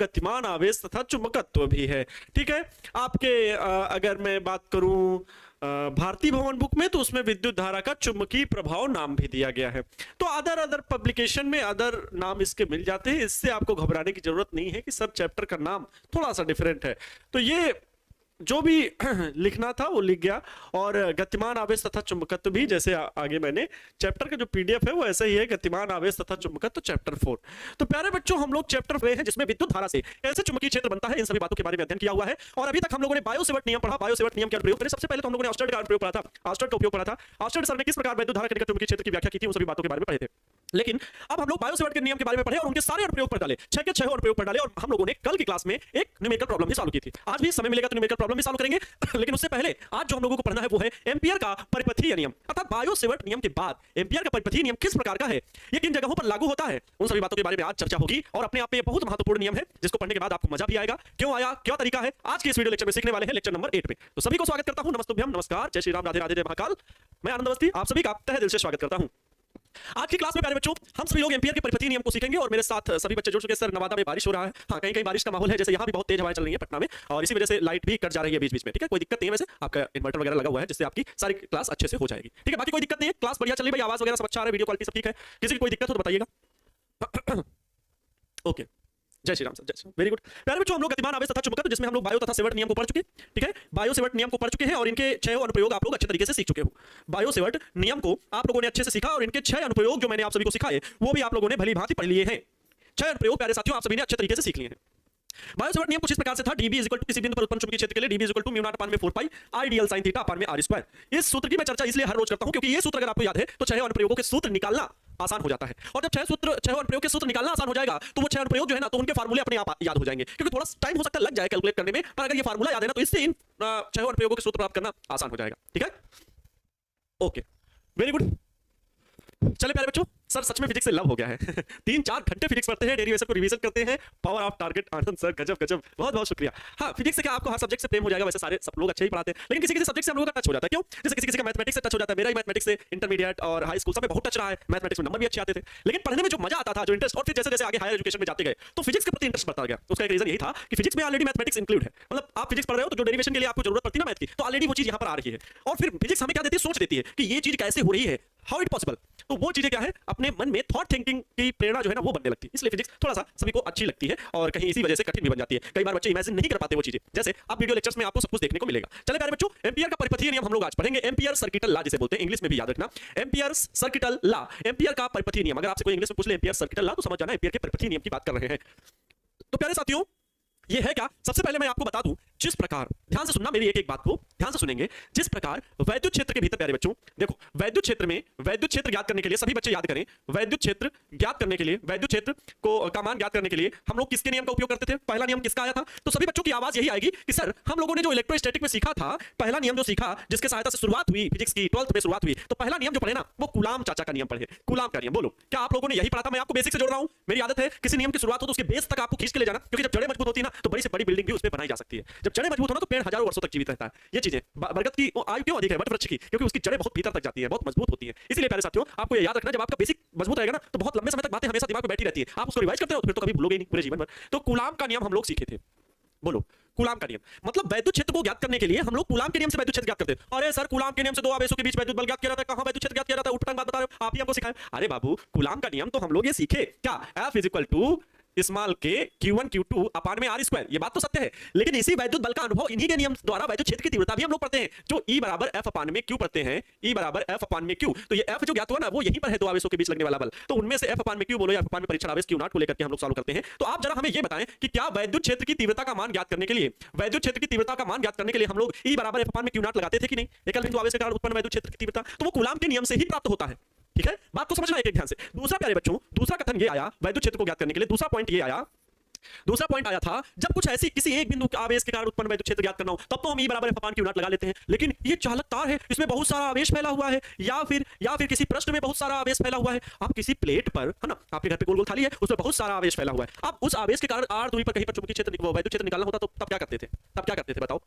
गतिमान आवेश तथा चुंबकत्व भी है। ठीक है, आपके अगर मैं बात करूं भारतीय भवन बुक में, तो उसमें विद्युत धारा का चुंबकीय प्रभाव नाम भी दिया गया है। तो अदर अदर पब्लिकेशन में अदर नाम इसके मिल जाते हैं, इससे आपको घबराने की जरूरत नहीं है कि सब चैप्टर का नाम थोड़ा सा डिफरेंट है। तो ये जो भी लिखना था वो लिख गया। और गतिमान आवेश तथा चुंबकत्व भी, जैसे आगे मैंने चैप्टर का जो पीडीएफ है वो ऐसा ही है, गतिमान आवेश तथा चुंबकत्व चैप्टर 4। तो प्यारे बच्चों, हम लोग चैप्टर 4 है जिसमें विद्युत धारा से कैसे चुंबकीय क्षेत्र बनता है, इन सभी बातों के बारे में अध्ययन किया हुआ है। और अभी तक हम लोगों ने बायो-सेवर्ट नियम पढ़ा। बायो-सेवर्ट नियम का प्रयोग करें, सबसे पहले तो हम लोगों ने ऑस्टेड का प्रयोग पढ़ा था, ऑस्टेड का उपयोग पढ़ा था। ऑस्टेड सर ने किस प्रकार विद्युत धारा के निकट चुंबकीय क्षेत्र की व्याख्या की थी, उन सभी बातों के बारे में पढ़े थे। लेकिन अब हम लोग बायो-सेवर्ट के नियम के बारे में पढ़े और उनके सारे अनुप्रयोग पर डाले, 6 के 6 अनुप्रयोग पर डाले। और हम लोगों ने कल की क्लास में एक न्यूमेरिकल प्रॉब्लम भी सॉल्व की थी। आज भी समय मिलेगा तो न्यूमेरिकल प्रॉब्लम भी सॉल्व करेंगे। लेकिन उससे पहले आज जो हम लोगों को पढ़ना है वो है एम्पियर का परिपथीय नियम। अर्थात बायो-सेवर्ट नियम के बाद एम्पियर का परिपथीय नियम किस प्रकार का है, ये किन जगहों पर लागू होता है, उन सभी बातों के बारे में आज चर्चा होगी। और अपने आप में ये बहुत महत्वपूर्ण नियम है, जिसको पढ़ने के बाद आपको मजा भी आएगा। क्यों आया, क्या तरीका है, आज के इस वीडियो लेक्चर में सीखने वाले हैं, लेक्चर नंबर 8 में। तो सभी को स्वागत करता हूं, नमस्तुभ्यम, नमस्कार, जय श्री राम, राधे राधे, जय महाकाल। मैं आनंद अवस्थी आप सभी का तहे दिल से स्वागत करता हूं। आज की क्लास में प्यारे बच्चों हम सभी लोग एम्पियर के परिपथीय नियम को सीखेंगे। और मेरे साथ सभी बच्चे जुड़ चुके हैं। सर, नवादा में बारिश हो रहा है, हाँ कहीं कहीं बारिश का माहौल है, जैसे यहाँ भी बहुत तेज हवाएं चल रही है पटना में, और इसी वजह से लाइट भी कट जा रही है बीच बीच में। ठीक है, कोई दिक्कत नहीं है, वैसे आपका इन्वर्टर वगैरह लगा हुआ है, जिससे आपकी सारी क्लास अच्छे से हो जाएगी। ठीक है, बाकी कोई दिक्कत नहीं है, क्लास बढ़िया चल रही है भाई, आवाज वगैरह सब अच्छा आ रहा है, वीडियो क्वालिटी सब ठीक है। किसी की कोई दिक्कत हो तो बताइएगा। ओके, जय श्री राम सर, जय श्री राम, वेरी गुड। प्यारे बच्चों, हम लोग गतिमान आवेश तथा चुंबकत्व, जिसमें हम लोग बायो तथा सेवर्ट नियम को पढ़ चुके हैं। ठीक है, बायो-सेवर्ट नियम को पढ़ चुके हैं और इनके 6 अनुप्रयोग आप लोग अच्छे तरीके से सीख चुके हो। बायो-सेवर्ट नियम को आप लोगों ने अच्छे से सीखा और इनके 6 अनुप्रयोग जो मैंने आप सभी को सिखाए वो भी आप लोगों ने भली भांति पढ़ लिए हैं। 6 अनुप्रयोग प्यारे साथियों आप सभी ने अच्छे तरीके से सीख लिए हैं। बायो-सेवर्ट नियम कुछ इस प्रकार से था, dB इक्वल टू किसी बिंदु पर उत्पन्न चुंबकीय क्षेत्र के लिए dB equal to mu naught upon में 4 pi I dl sin theta upon में r स्क्वायर। इस सूत्र की मैं चर्चा इसलिए हर रोज करता हूं क्योंकि ये सूत्र अगर आपको याद है तो 6 अनुप्रयोगों के सूत्र निकालना आसान हो जाता है। और जब 6 अनुप्रयोग के सूत्र निकालना आसान हो जाएगा तो वो 6 अनुप्रयोग जो है ना, तो उनके फार्मूले अपने आप याद हो जाएंगे। क्योंकि थोड़ा टाइम हो सकता है लग जाए कैलकुलेट करने में, पर अगर ये फार्मूला याद है ना तो इससे इन 6 अनुप्रयोगों के सूत्र प्राप्त करना आसान हो जाएगा। ठीक है, ओके, वेरी गुड। चले प्यारे बच्चों, सर सच में फिजिक्स से लव हो गया है। 3-4 घंटे फिजिक्स पढ़ते हैं, डेरिवेशन को रिवीजन करते हैं, power of target. Anand sir, गजब गजब, बहुत बहुत शुक्रिया। हाँ, फिजिक्स से क्या आपको हर सब्जेक्ट से प्रेम हो जाएगा, वैसे सारे सब लोग अच्छे ही पढ़ाते हैं, लेकिन किसी किसी सब्जेक्ट से हम लोगों का टच हो जाता है। क्यों? जैसे किसी किसी का मैथमेटिक्स से टच हो जाता है, मेरा ही मैथमेटिक्स से इंटरमीडिएट और हाई स्कूल सब में बहुत टच रहा है। मैथमेटिक्स में नंबर भी अच्छे आते थे, लेकिन पढ़ने में जो मजा आता था, जो इंटरेस्ट, और फिर जैसे जैसे आगे हायर एजुकेशन में जाते गए तो फिजिक्स के प्रति इंटरेस्ट बढ़ता गया। उसका एक रीजन यही था कि फिजिक्स में ऑलरेडी मैथमेटिक्स इंक्लूड है। मतलब आप फिजिक्स पढ़ रहे हो तो जो डेरिवेशन के लिए आपको जरूरत पड़ती है ना मैथ की, तो ऑलरेडी वो चीज यहाँ पर आ रही है। और फिर फिजिक्स हमें क्या देती है, सोच देती है कि ये चीज कैसे हो रही है, हाउ इट पॉसिबल। तो वो चीजें क्या है, अपने मन में थॉट थिंकिंग की प्रेरणा जो है ना वो बनने लगती है। इसलिए फिजिक्स थोड़ा सा सभी को अच्छी लगती है और कहीं इसी वजह से कठिन भी बन जाती है। कई बार बच्चे इमेजिन नहीं कर पाते वो चीजें, जैसे अब वीडियो लेक्चर्स में आपको सब कुछ देखने को मिलेगा। चले प्यारे बच्चों, एम्पियर का परिपथीय नियम हम लोग आज पढ़ेंगे। एम्पियर सर्किटल लॉ जिसे बोलते हैं, इंग्लिश में भी याद रखना, एम्पियर सर्किटल लॉ, एम्पियर का परिपथीय नियम। अगर आपसे कोई इंग्लिश में पूछ ले एम्पियर सर्किटल लॉ तो समझ जाना एम्पियर के परिपथीय नियम की बात कर रहे हैं। तो प्यारे साथियों, ये है क्या, सबसे पहले मैं आपको बता दूं, जिस प्रकार, ध्यान से सुनना मेरी एक एक बात को, ध्यान से सुनेंगे। जिस प्रकार वैद्युत क्षेत्र के भीतर, प्यारे बच्चों देखो, वैद्युत क्षेत्र में वैद्युत क्षेत्र ज्ञात करने के लिए, सभी बच्चे याद करें, वैद्युत क्षेत्र ज्ञात करने के लिए, वैद्युत क्षेत्र को का मान ज्ञात करने के लिए हम लोग किसके नियम का उपयोग करते थे? पहला नियम किसका आया था? तो सभी बच्चों की आवाज यही आएगी कि सर हम लोगों ने जो इलेक्ट्रोस्टैटिक में सीखा था, पहला नियम जो सीखा, जिसके सहायता से शुरुआत हुई फिजिक्स की, 12th में शुरुआत हुई, तो पहला नियम जो पढ़े ना वो कूलाम चाचा का नियम पढ़े। कूलाम का नियम, बोलो क्या आप लोगों ने यही पढ़ा था? मैं आपको बेसिक से जोड़ रहा हूं, मेरी आदत है किसी नियम की शुरुआत हो तो उसके बेस तक आपको खींच के ले जाना, क्योंकि जब जड़ें मजबूत होती है ना तो बड़ी से बड़ी बिल्डिंग भी उस पे बनाई जा सकती है। जब जड़ें मजबूत हो ना तो पेड़ हजारों वर्षों तक जीवित रहता है। ये चीजें बरगद की आयु क्यों अधिक है वट वृक्ष की? क्योंकि उसकी जड़ें बहुत भीतर तक जाती है, बहुत मजबूत होती है। इसलिए प्यारे साथियों आपको ये याद रखना, जब आपका बेसिक मजबूत रहेगा ना तो बहुत लंबे समय तक बातें हमेशा दिमाग में बैठी रहती है। आप उसको रिवाइज करते हो तो फिर तो कभी भूलोगे नहीं पूरे जीवन भर। तो कूलाम का नियम हम लोग सीखे थे, बोलो कूलाम का नियम मतलब वैद्युत क्षेत्र को ज्ञात करने के लिए हम लोग कूलाम के नियम से वैद्युत क्षेत्र ज्ञात करते हैं। अरे सर कूलाम के नियम से दो आवेशों के बीच वैद्युत बल ज्ञात किया जाता है, कहां वैद्युत क्षेत्र ज्ञात किया जाता है? उठपटांग बात बता रहे हो, आप ही हमको सिखाएं। अरे बाबू, कूलाम का नियम तो हम लोग ये सीखे, क्या F is equal to small K Q1 Q2 अपान में R स्क्वायर। ये बात तो सत्य है, लेकिन इसी वैद्युत बल का अनुभव इन्हीं के नियम द्वारा वैद्युत क्षेत्र की तीव्रता भी हम लोग पढ़ते हैं, जो E बराबर F अपान में Q पढ़ते हैं, E बराबर F अपान में Q। तो ये F जो ज्ञात हुआ ना वो यहीं पर है, दो आवेशों के बीच लगने वाला बल। तो उनमें से F अपान में Q बोलो या F अपान में परीक्षण आवेश Q नॉट को लेकर के हम लोग सॉल्व करते हैं। तो आप जरा हमें ये बताएं कि क्या वैद्युत क्षेत्र की तीव्रता का मान ज्ञात करने के लिए, वैद्युत क्षेत्र की तीव्रता का मान ज्ञात करने के लिए हम लोग E बराबर F अपान में Q नॉट लगाते थे कि नहीं? एकल बिंदु आवेश के कारण उत्पन्न वैद्युत क्षेत्र की तीव्रता तो वो कूलाम के नियम से ही प्राप्त होता है। ठीक है, बात को समझना एक एक ध्यान से। दूसरा प्यारे बच्चों, दूसरा कथन ये आया वैद्युत क्षेत्र को ज्ञात करने के लिए, दूसरा पॉइंट ये आया, दूसरा पॉइंट आया था जब कुछ ऐसी किसी एक बिंदु के आवेश के कारण उत्पन्न वैद्युत क्षेत्र ज्ञात करना हो तब तो हम E बराबर F अपान Q नॉट लगा लेते हैं। लेकिन ये चालक तार है, इसमें बहुत सारा आवेश फैला हुआ है, या फिर किसी पृष्ठ में बहुत सारा आवेश फैला हुआ है। आप किसी प्लेट पर, है ना, आपके घर पे गोल गोल थाली है, उसमें बहुत सारा आवेश फैला हुआ है। अब उस आवेश के कारण r दूरी पर कहीं पर चुंबकीय क्षेत्र वैद्युत क्षेत्र निकालना होता तो तब क्या करते थे? बताओ।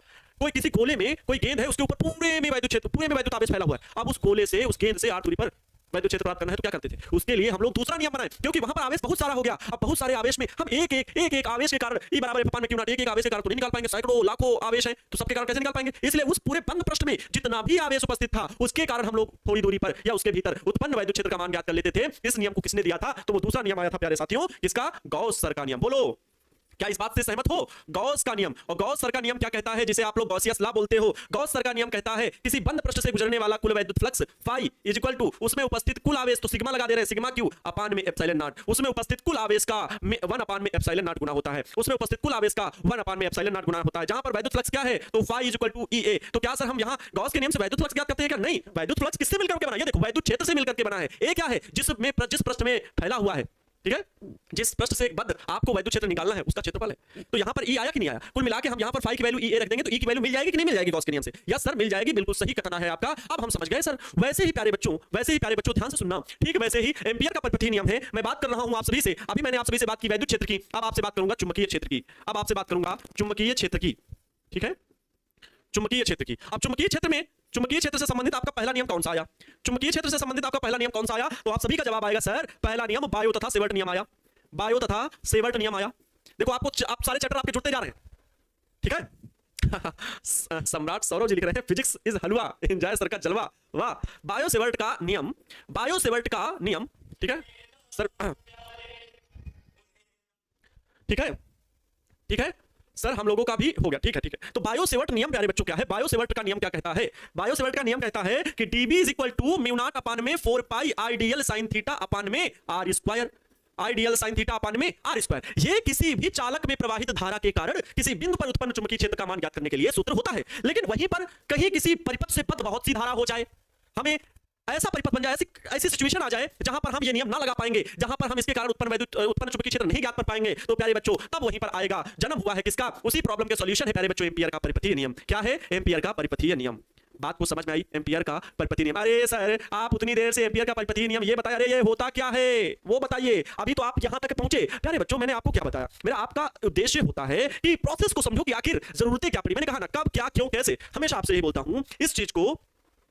कोई किसी गोले में कोई गेंद है, उसके ऊपर पूरे में वैद्युत आवेश फैला हुआ है। अब उस गोले से, उस गेंद से r दूरी पर वैद्युत क्षेत्र प्राप्त करना है तो क्या करते थे, उसके लिए हम लोग दूसरा नियम बनाए, क्योंकि वहां पर आवेश बहुत सारा हो गया। अब बहुत सारे आवेश में हम एक आवेश के कारण E बराबर F/P में एक आवेश के कारण तो नहीं निकाल पाएंगे, सैकड़ों लाखों आवेश हैं तो सबके कारण कैसे निकाल पाएंगे। इसलिए उस पूरे बंद पृष्ठ में जितना भी आवेश उपस्थित था उसके कारण हम लोग थोड़ी दूरी पर या उसके भीतर उत्पन्न वैद्युत क्षेत्र का मान ज्ञात कर लेते थे। इस नियम को किसने दिया था, तो वो दूसरा नियम आया था प्यारे साथियों, किसका, गॉस-सर का नियम। बोलो क्या इस बात से सहमत हो, गॉस का नियम। और गॉस-सर का नियम क्या कहता है, जिसे आप लोग गॉसियस लॉ बोलते हो। गॉस-सर का नियम कहता है किसी बंद पृष्ठ से गुजरने वाला कुल वैद्युत flux phi is equal to उसमें उपस्थित कुल आवेश, तो सिग्मा लगा दे रहे हैं, सिग्मा क्यू अपान में एप्सिलॉन नॉट, उसमें उपस्थित कुल आवेश का 1 अपान में एप्सिलॉन नॉट गुना होता है, उसमें उपस्थित कुल आवेश का 1 अपान में एप्सिलॉन नॉट गुना होता है। जहां पर वैद्युत फ्लक्स क्या है, तो phi is equal to EA। तो क्या सर हम यहां गॉस के नियम से वैद्युत फ्लक्स ज्ञात करते हैं क्या, नहीं, वैद्युत फ्लक्स किससे मिलकर के बना है, ये देखो वैद्युत क्षेत्र से मिलकर के बना है। ए क्या है, जिस पृष्ठ में फैला हुआ है, ठीक है, जिस पृष्ठ से बद्ध आपको वैद्युत क्षेत्र निकालना है उसका क्षेत्रफल है। तो यहां पर E आया कि नहीं आया, कुल मिला के हम यहां पर फाई की वैल्यू EA रख देंगे तो E की वैल्यू मिल जाएगी कि नहीं मिल जाएगी गॉस के नियम से, यस सर मिल जाएगी, बिल्कुल सही कथन है आपका। अब हम समझ गए सर। वैसे ही प्यारे बच्चों ध्यान से सुनना, ठीक वैसे ही एम्पियर का परिपथीय नियम है। मैं बात कर रहा हूं आप सभी से, अभी मैंने आप सभी से बात की वैद्युत क्षेत्र की, अब आपसे बात करूंगा चुंबकीय क्षेत्र की, अब आपसे बात करूंगा चुंबकीय क्षेत्र की, ठीक है, चुंबकीय क्षेत्र की। अब चुंबकीय क्षेत्र से संबंधित आपका पहला नियम कौन सा आया, चुंबकीय क्षेत्र से संबंधित आपका पहला नियम कौन सा आया, तो आप सभी का जवाब आएगा सर पहला नियम बायो तथा सेवर्ट नियम आया, बायो तथा सेवर्ट नियम आया। देखो आप सारे चैप्टर आपके जुड़ते जा रहे हैं, ठीक है। सम्राट सौरव जी लिख रहे हैं physics is halwa, enjoy sir का जलवा, वाह। बायो सेवर्ट का नियम, ठीक है सर, ठीक है सर, हम लोगों का भी हो गया, ठीक है। तो बायो सेवर्ट नियम प्यारे बच्चों क्या है, बायो सेवर्ट का नियम क्या कहता है, बायो सेवर्ट का नियम कहता है कि dB is equal to mu naught upon में 4 pi I dl sine theta upon में r square, I dl sine theta upon में r स्क्वायर। ये किसी भी चालक में प्रवाहित धारा के कारण किसी बिंदु पर उत्पन्न चुंबकीय क्षेत्र का मान ज्ञात करने के लिए सूत्र होता है। लेकिन वहीं पर कहीं किसी परिपथ से पथ बहुत सी धारा हो जाए, हमें ऐसा परिपथ बन जाए, ऐसी सिचुएशन आ जाए जहां पर हम ये नियम ना लगा पाएंगे, जहां पर हम इसके कारण उत्पन्न चुंबकीय क्षेत्र नहीं ज्ञात कर पाएंगे, तो प्यारे बच्चों तब वहीं पर आएगा, जन्म हुआ है किसका, उसी प्रॉब्लम के सॉल्यूशन है प्यारे बच्चों एम्पियर का परिपथीय नियम। क्या है, एम्पियर का परिपथीय नियम। बात को समझ में आई, एम्पियर का परिपथीय नियम। अरे सर आप उतनी देर से एम्पियर का परिपथीय नियम ये बताया, अरे ये होता क्या है वो बताइए, अभी तो आप यहां तक पहुंचे। प्यारे बच्चों मैंने आपको क्या बताया, मेरा आपका उद्देश्य होता है कि प्रोसेस को समझो कि आखिर जरूरतें क्या पड़ी। मैंने कहा ना कब क्या क्यों कैसे, हमेशा आपसे यही बोलता हूं, इस चीज को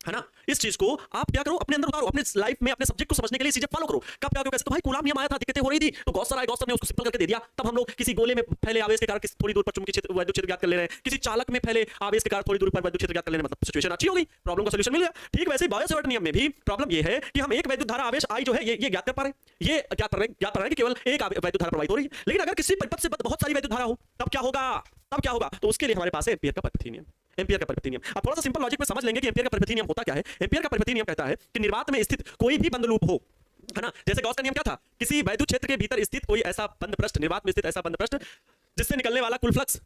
है ना, इस चीज को आप क्या करो अपने अंदर उतारो, अपने लाइफ में अपने सब्जेक्ट को समझने के लिए चीजें फॉलो करो। कब क्या कैसे, तो भाई कूलाम नियम आया था, दिक्कतें हो रही थी तो गॉसर आए, गॉसर ने उसको सिंपल करके दे दिया, तब हम लोग किसी गोले में फैले आवेश के कारण किसी थोड़ी दूर पर चुंबकीय क्षेत्र वैद्युत क्षेत्र ज्ञात कर ले रहे हैं, किसी चालक में फैले आवेश के कारण थोड़ी दूर पर वैद्युत क्षेत्र ज्ञात कर ले रहे हैं, मतलब सिचुएशन अच्छी हो गई, प्रॉब्लम का सॉल्यूशन मिल गया। ठीक वैसे ही बायो सेवर्ट नियम में भी प्रॉब्लम ये है कि हम एक वैद्युत धारा आवेश आई जो है ये ज्ञात कर पा रहे हैं, ये ज्ञात कर रहे हैं कि केवल एक वैद्युत धारा प्रवाहित हो रही है। लेकिन अगर किसी परिपथ से बहुत सारी वैद्युत धारा हो तब क्या होगा, तो उसके लिए हमारे पास है एम्पियर का परिपथीय नियम। एम्पियर का परिपथीय नियम, अब थोड़ा सा सिंपल लॉजिक में समझ लेंगे कि एम्पियर का परिपथीय नियम होता क्या है। एम्पियर का परिपथीय नियम कहता है कि निर्वात में स्थित कोई भी बंद लूप हो, है ना, जैसे गॉस का नियम क्या था, किसी वैद्युत क्षेत्र के भीतर स्थित कोई ऐसा बंद पृष्ठ, निर्वात में स्थित ऐसा बंद पृष्ठ जिससे निकलने वाला कुल फ्लक्स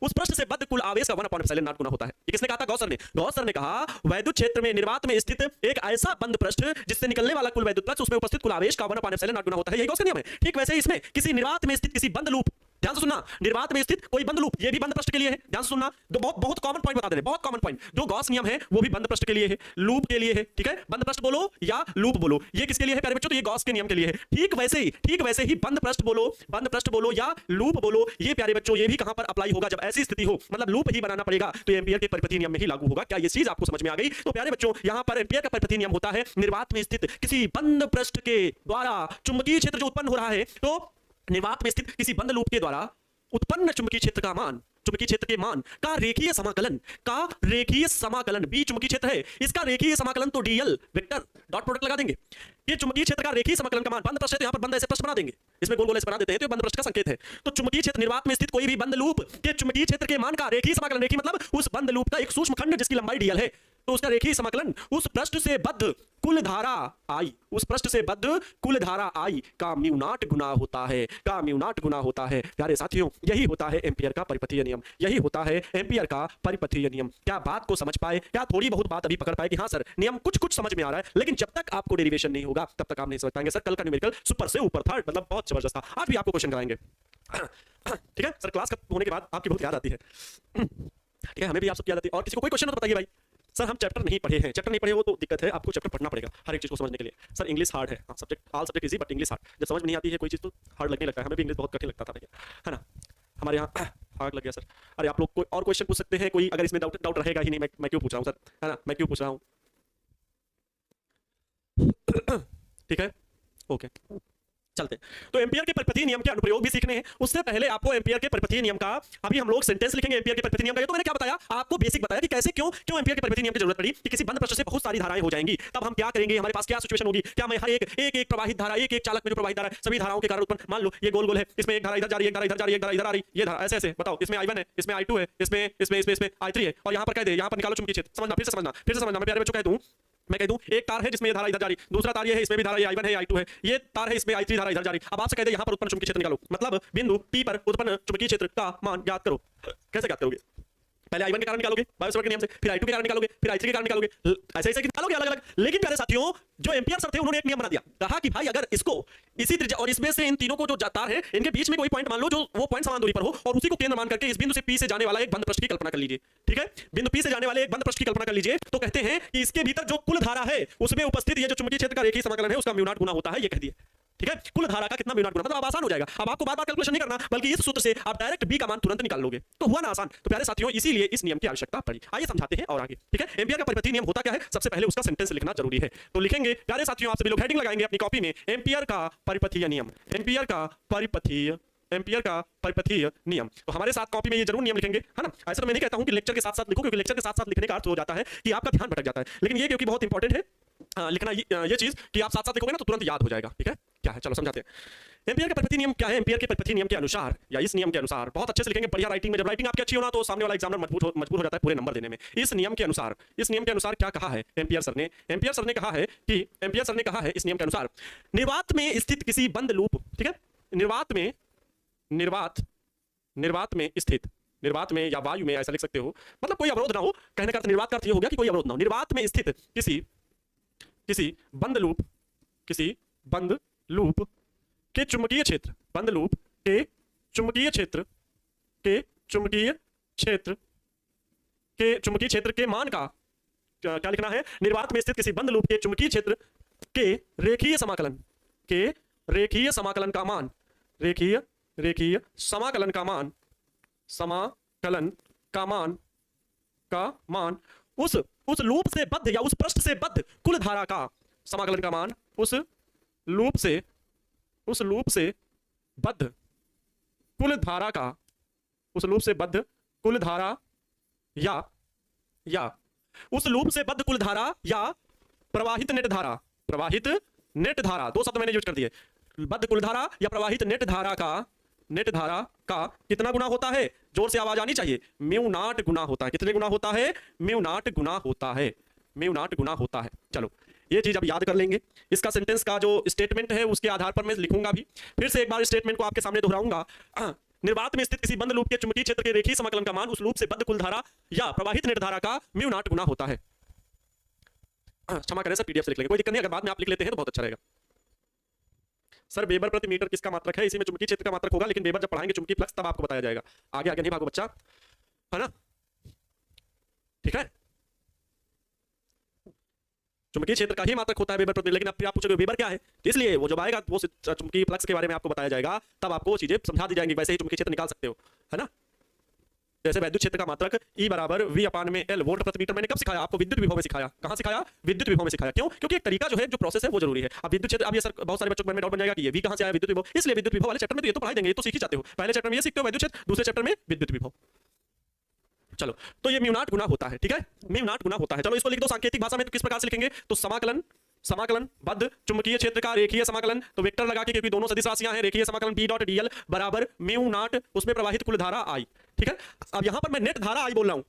उस पृष्ठ से बद्ध कुल आवेश का 1/ε0 गुना होता है। ये किसने कहा था, गॉसर ने। गॉसर ने कहा वैद्युत क्षेत्र में निर्वात में स्थित एक ऐसा बंद पृष्ठ जिससे निकलने वाला कुल वैद्युत फ्लक्स उसमें उपस्थित कुल आवेश का 1/ε0 गुना होता है, यही गॉस का नियम है। ठीक वैसे ही इसमें किसी निर्वात में स्थित किसी बंद लूप, ध्यान से सुनना, निर्वात में स्थित कोई बंद लूप, ये भी बंद पृष्ठ के लिए है, ध्यान से सुनना, तो बहुत कॉमन पॉइंट बता दे रहे, बहुत कॉमन पॉइंट, जो गॉस नियम है वो भी बंद पृष्ठ के लिए है, लूप के लिए है, ठीक है, बंद पृष्ठ बोलो या लूप बोलो, ये किसके लिए है प्यारे बच्चों, तो ये गॉस के नियम के लिए है। ठीक वैसे ही बंद पृष्ठ बोलो या लूप बोलो, ये प्यारे बच्चों ये भी कहां पर अप्लाई होगा, जब ऐसी स्थिति हो, मतलब लूप ही बनाना पड़ेगा, तो एम्पियर के परिपथीय नियम में ही लागू होगा। क्या ये चीज आपको समझ में आ गई। तो प्यारे बच्चों यहां पर एम्पियर का परिपथीय नियम होता है निर्वात में स्थित किसी बंद पृष्ठ के द्वारा चुंबकीय क्षेत्र जो उत्पन्न हो रहा है, तो निर्वात में स्थित किसी बंद लूप के द्वारा उत्पन्न चुंबकीय क्षेत्र का मान, चुंबकीय क्षेत्र के मान का रेखीय समाकलन बी चुंबकीय क्षेत्र है, इसका रेखीय समाकलन तो डीएल वेक्टर डॉट प्रोडक्ट लगा देंगे। ये चुंबकीय क्षेत्र का रेखीय समाकलन का मान, बंद पृष्ठ है तो यहां पर बंद ऐसे पृष्ठ बना देंगे, इसमें गोल गोल ऐसे बना देते हैं, तो ये बंद पृष्ठ का संकेत है। तो चुंबकीय क्षेत्र निर्वात में स्थित कोई भी बंद लूप के चुंबकीय क्षेत्र के मान का रेखीय समाकलन, रेखीय मतलब उस बंद लूप का एक सूक्ष्म खंड जिसकी लंबाई डीएल है, तो उसका रेखीय समाकलन उस पृष्ठ से बद्ध कुल धारा आई, उस पृष्ठ से बद्ध कुल धारा आई का म्यू नॉट गुना होता है, प्यारे साथियों यही होता है एम्पियर का परिपथीय नियम, यही होता है एम्पियर का परिपथीय नियम। क्या बात को समझ पाए, क्या थोड़ी बहुत बात अभी पकड़ पाए कि हाँ सर नियम कुछ समझ में आ रहा है, लेकिन जब तक आपको डेरिवेशन नहीं होगा तब तक आप नहीं समझ पाएंगे। सर कल का न्यूमेरिकल सुपर से ऊपर था, मतलब बहुत जबरदस्त था, आज भी आपको क्वेश्चन कराएंगे, ठीक है सर। क्लास होने के बाद आपकी बहुत याद आती है, ठीक है, हमें भी आप सबकी याद आती है। और किसी को कोई क्वेश्चन हो तो बताइए भाई। सर हम चैप्टर नहीं पढ़े हैं, चैप्टर नहीं पढ़े हो तो दिक्कत है, आपको चैप्टर पढ़ना पड़ेगा हर एक चीज को समझने के लिए। सर इंग्लिश हार्ड है, subject all subject easy but English hard, जब समझ में नहीं आती है कोई चीज तो हार्ड लगने लगता है, हमें भी इंग्लिश बहुत कठिन लगता था भैया, है ना, हमारे यहाँ आग लग गया सर। अरे आप लोग कोई और क्वेश्चन पूछ सकते हैं, कोई अगर इसमें डाउट रहेगा ही नहीं, मैं क्यों पूछ रहा हूँ सर, है ना, मैं क्यों पूछ रहा हूँ। ठीक है, ओके, चलते हैं। तो एम्पियर के परिपथीय नियम के अनुप्रयोग भी सीखने हैं। उससे पहले आपको एम्पियर के परिपथीय नियम का, अभी हम लोग सेंटेंस लिखेंगे एम्पियर के परिपथीय नियम का। ये तो मैंने क्या बताया आपको, बेसिक बताया कि कैसे क्यों क्यों एम्पियर के परिपथीय नियम की जरूरत पड़ी कि किसी बंद पृष्ठ से बहुत सारी धाराएं हो जाएंगी। तब हम क्या करेंगे, हमारे पास क्या सिचुएशन होगी, क्या मैं हर एक प्रवाहित धारा, एक चालक में जो प्रवाहित धारा, सभी धाराओं के कारण उत्पन्न, मान लो ये गोल गोल है, इसमें एक धारा इधर जा रही है, एक धारा इधर जा रही है, एक धारा इधर आ रही है, ये धारा ऐसे ऐसे बताओ, इसमें I1 है, इसमें I2 है, इसमें I3 है, और यहाँ पर कह दे, यहाँ पर निकालो चुंबकीय क्षेत्र। समझना, फिर से समझना, मैं प्यारे बच्चों मैं कह दूं एक तार है जिसमें ये धारा इधर जा रही, दूसरा तार ये है, इसमें भी धारा I1 है, I2 है, ये तार है, इसमें I3 धारा इधर जा रही। अब आपसे कह दे यहाँ पर उत्पन्न चुंबकीय क्षेत्र निकालो, मतलब बिंदु P पर उत्पन्न चुंबकीय क्षेत्र का मान ज्ञात करो। कैसे ज्ञात करोगे, पहले I1 के कारण निकालोगे बायोट के नियम से, फिर I2 के कारण निकालोगे, फिर I3 के कारण निकालोगे, ऐसे ऐसे निकालोगे अलग अलग। लेकिन प्यारे साथियों, जो एम्पियर सर थे उन्होंने एक नियम बना दिया, कहा कि भाई अगर इसको इसी त्रिज्या और इसमें से इन तीनों को जो तार है इनके बीच में कोई पॉइंट मान लो जो वो पॉइंट समान दूरी पर हो, और उसी को केंद्र मान करके इस बिंदु से P से जाने वाला एक बंद पृष्ठ की कल्पना कर लीजिए। ठीक है, बिंदु P से जाने वाले एक बंद पृष्ठ की कल्पना कर लीजिए, तो कहते हैं कि इसके भीतर जो कुल धारा है उसमें उपस्थित ये जो चुंबकीय क्षेत्र का रेखीय समाकलन है उसका म्यू नॉट गुना होता है, ये कह दिया। ठीक है, कुल धारा का कितना म्यू नॉट गुना, मतलब आसान हो जाएगा। अब आपको बार-बार कैलकुलेशन नहीं करना, बल्कि इस सूत्र से आप डायरेक्ट B का मान तुरंत निकाल लोगे, तो हुआ ना आसान। तो प्यारे साथियों, इसीलिए इस नियम की आवश्यकता पड़ी। आइए समझाते हैं और आगे। ठीक है, एम्पियर का परिपथीय नियम होता क्या है, सबसे पहले उसका सेंटेंस लिखना जरूरी है। तो लिखेंगे प्यारे साथियों, आप सभी लोग हेडिंग लगाएंगे अपनी कॉपी में, एम्पियर का परिपथीय नियम, एम्पियर का परिपथीय नियम। तो हमारे साथ कॉपी में ये जरूर नियम लिखेंगे, है ना। ऐसा तो मैं नहीं कहता हूं कि लेक्चर के साथ साथ लिखो, क्योंकि लेक्चर के साथ साथ लिखने का अर्थ हो जाता है कि आपका ध्यान भटक जाता है, लेकिन ये क्योंकि बहुत इंपॉर्टेंट है लिखना ये चीज कि आप साथ साथ लिखोगे ना तो तुरंत याद हो जाएगा। ठीक है, क्या है, चलो समझाते हैं। एम्पियर का परिपथीय नियम क्या है। एम्पियर के परिपथीय नियम के अनुसार या इस नियम के अनुसार, बहुत अच्छे से लिखेंगे, बढ़िया राइटिंग में, जब राइटिंग आपकी अच्छी हो ना तो सामने वाला एग्जामिनर मजबूर हो जाता है पूरे नंबर देने में। इस नियम के अनुसार क्या कहा है एम्पियर सर ने कहा है इस नियम के अनुसार, निर्वात में स्थित किसी बंद लूप, ठीक है, निर्वात में या वायु में, ऐसा लिख सकते हो, मतलब कोई अवरोध ना हो, कहने का अर्थ निर्वात का अर्थ ये हो गया कि कोई अवरोध ना हो। निर्वात में स्थित किसी बंद लूप के चुंबकीय क्षेत्र, बंद लूप के चुंबकीय क्षेत्र के मान का क्या लिखना है, निर्वात में स्थित किसी बंद लूप के चुंबकीय क्षेत्र के रेखीय समाकलन का मान उस लूप से बद्ध या उस पृष्ठ से बद्ध कुल धारा का समाकलन का मान, उस लूप से बद्ध कुल धारा या उस लूप से बद्ध कुल धारा या प्रवाहित नेट धारा, दो शब्द मैंने यूज कर दिए, बद्ध कुल धारा या प्रवाहित नेट धारा का कितना गुना होता है, जोर से आवाज आनी चाहिए, म्यू नॉट गुना होता है। कितने गुना होता है, म्यू नॉट गुना होता है। चलो ये चीज अब याद कर लेंगे। इसका सेंटेंस का जो स्टेटमेंट है उसके आधार पर मैं लिखूंगा भी, फिर से एक बार स्टेटमेंट को आपके सामने दोहराऊंगा। निर्वात में स्थित किसी बंद लूप के चुंबकीय क्षेत्र के रेखीय समाकलन का मान उस लूप से बद्ध कुल धारा या प्रवाहित नेट धारा का म्यू नॉट गुना होता है। क्षमा करें सर, पीडीएफ से लिख लेंगे, कोई दिक्कत नहीं, अगर बाद में आप लिख लेते हैं तो बहुत अच्छा रहेगा। सर वेबर प्रति मीटर किसका मात्रक है, इसी में चुंबकीय क्षेत्र का मात्रक होगा, लेकिन वेबर जब पढ़ाएंगे चुंबकीय फ्लक्स तब आपको बताया जाएगा। आगे नहीं भागो बच्चा, है ना, ठीक है। चुंबकीय क्षेत्र का ही मात्रक होता है वेबर प्रति, लेकिन अब फिर आप पूछोगे वेबर क्या है, तो इसलिए वो जब आएगा वो चुंबकीय फ्लक्स के बारे में आपको बताया जाएगा, तब आपको वो चीजें समझा दी जाएंगी, वैसे ही चुंबकीय क्षेत्र निकाल सकते हो, है ना। जैसे विद्युत क्षेत्र का मात्रक E बराबर V/L वोल्ट प्रति मीटर, मैंने कब सिखाया आपको, विद्युत विभव में सिखाया। कहां सिखाया, विद्युत विभव में सिखाया। क्यों, क्योंकि एक तरीका जो है, जो प्रोसेस है वो जरूरी है। अब विद्युत क्षेत्र, अब ये सर बहुत सारे बच्चों के मन में डाउट बन जाएगा कि ये V कहां से आया विद्युत विभव, इसलिए विद्युत विभव वाले चैप्टर में तो ये तो पढ़ाई देंगे, ये तो सीख ही जाते हो। पहले चैप्टर में ये सीखते हो विद्युत क्षेत्र, दूसरे चैप्टर में विद्युत विभव। चलो तो ये म्यू नॉट गुना होता है, ठीक है, म्यू नॉट गुना होता है। चलो इसको लिख दो सांकेतिक भाषा में, तो किस प्रकार से लिखेंगे, तो समाकलन बद्ध चुंबकीय क्षेत्र का रेखीय समाकलन, तो वेक्टर लगा के, क्योंकि दोनों सदिश राशियां हैं, रेखीय समाकलन B.dl बराबर म्यू नॉट उसमें प्रवाहित कुल धारा I। ठीक है, अब यहां पर मैं नेट धारा I बोल रहा हूं,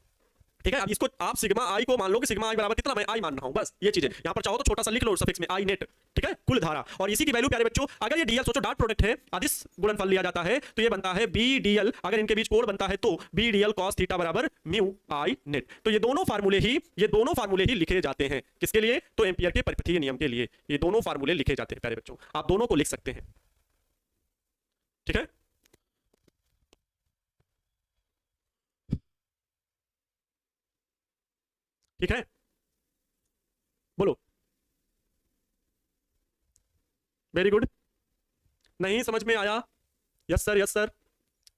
ठीक है। अब इसको आप सिग्मा I को मान लो कि सिग्मा I बराबर कितना, मैं I मान रहा हूं, बस ये चीजें यहां पर चाहो तो छोटा सा लिख लो सफिक्स में I नेट, ठीक है, कुल धारा। और इसी की वैल्यू प्यारे बच्चों, अगर ये dl सोचो डॉट प्रोडक्ट है, अदिश गुणनफल लिया जाता है, तो ये बनता है B.dl, अगर इनके बीच कोण बनता है तो B.dl cos थीटा बराबर म्यू I नेट। तो ये दोनों फार्मूले ही लिखे जाते हैं, किसके लिए, तो एम्पियर के परिपथीय नियम के लिए ये दोनों फार्मूले लिखे जाते हैं प्यारे बच्चों, आप दोनों को लिख सकते हैं, ठीक है। ठीक है, बोलो, वेरी गुड, नहीं समझ में आया, यस सर,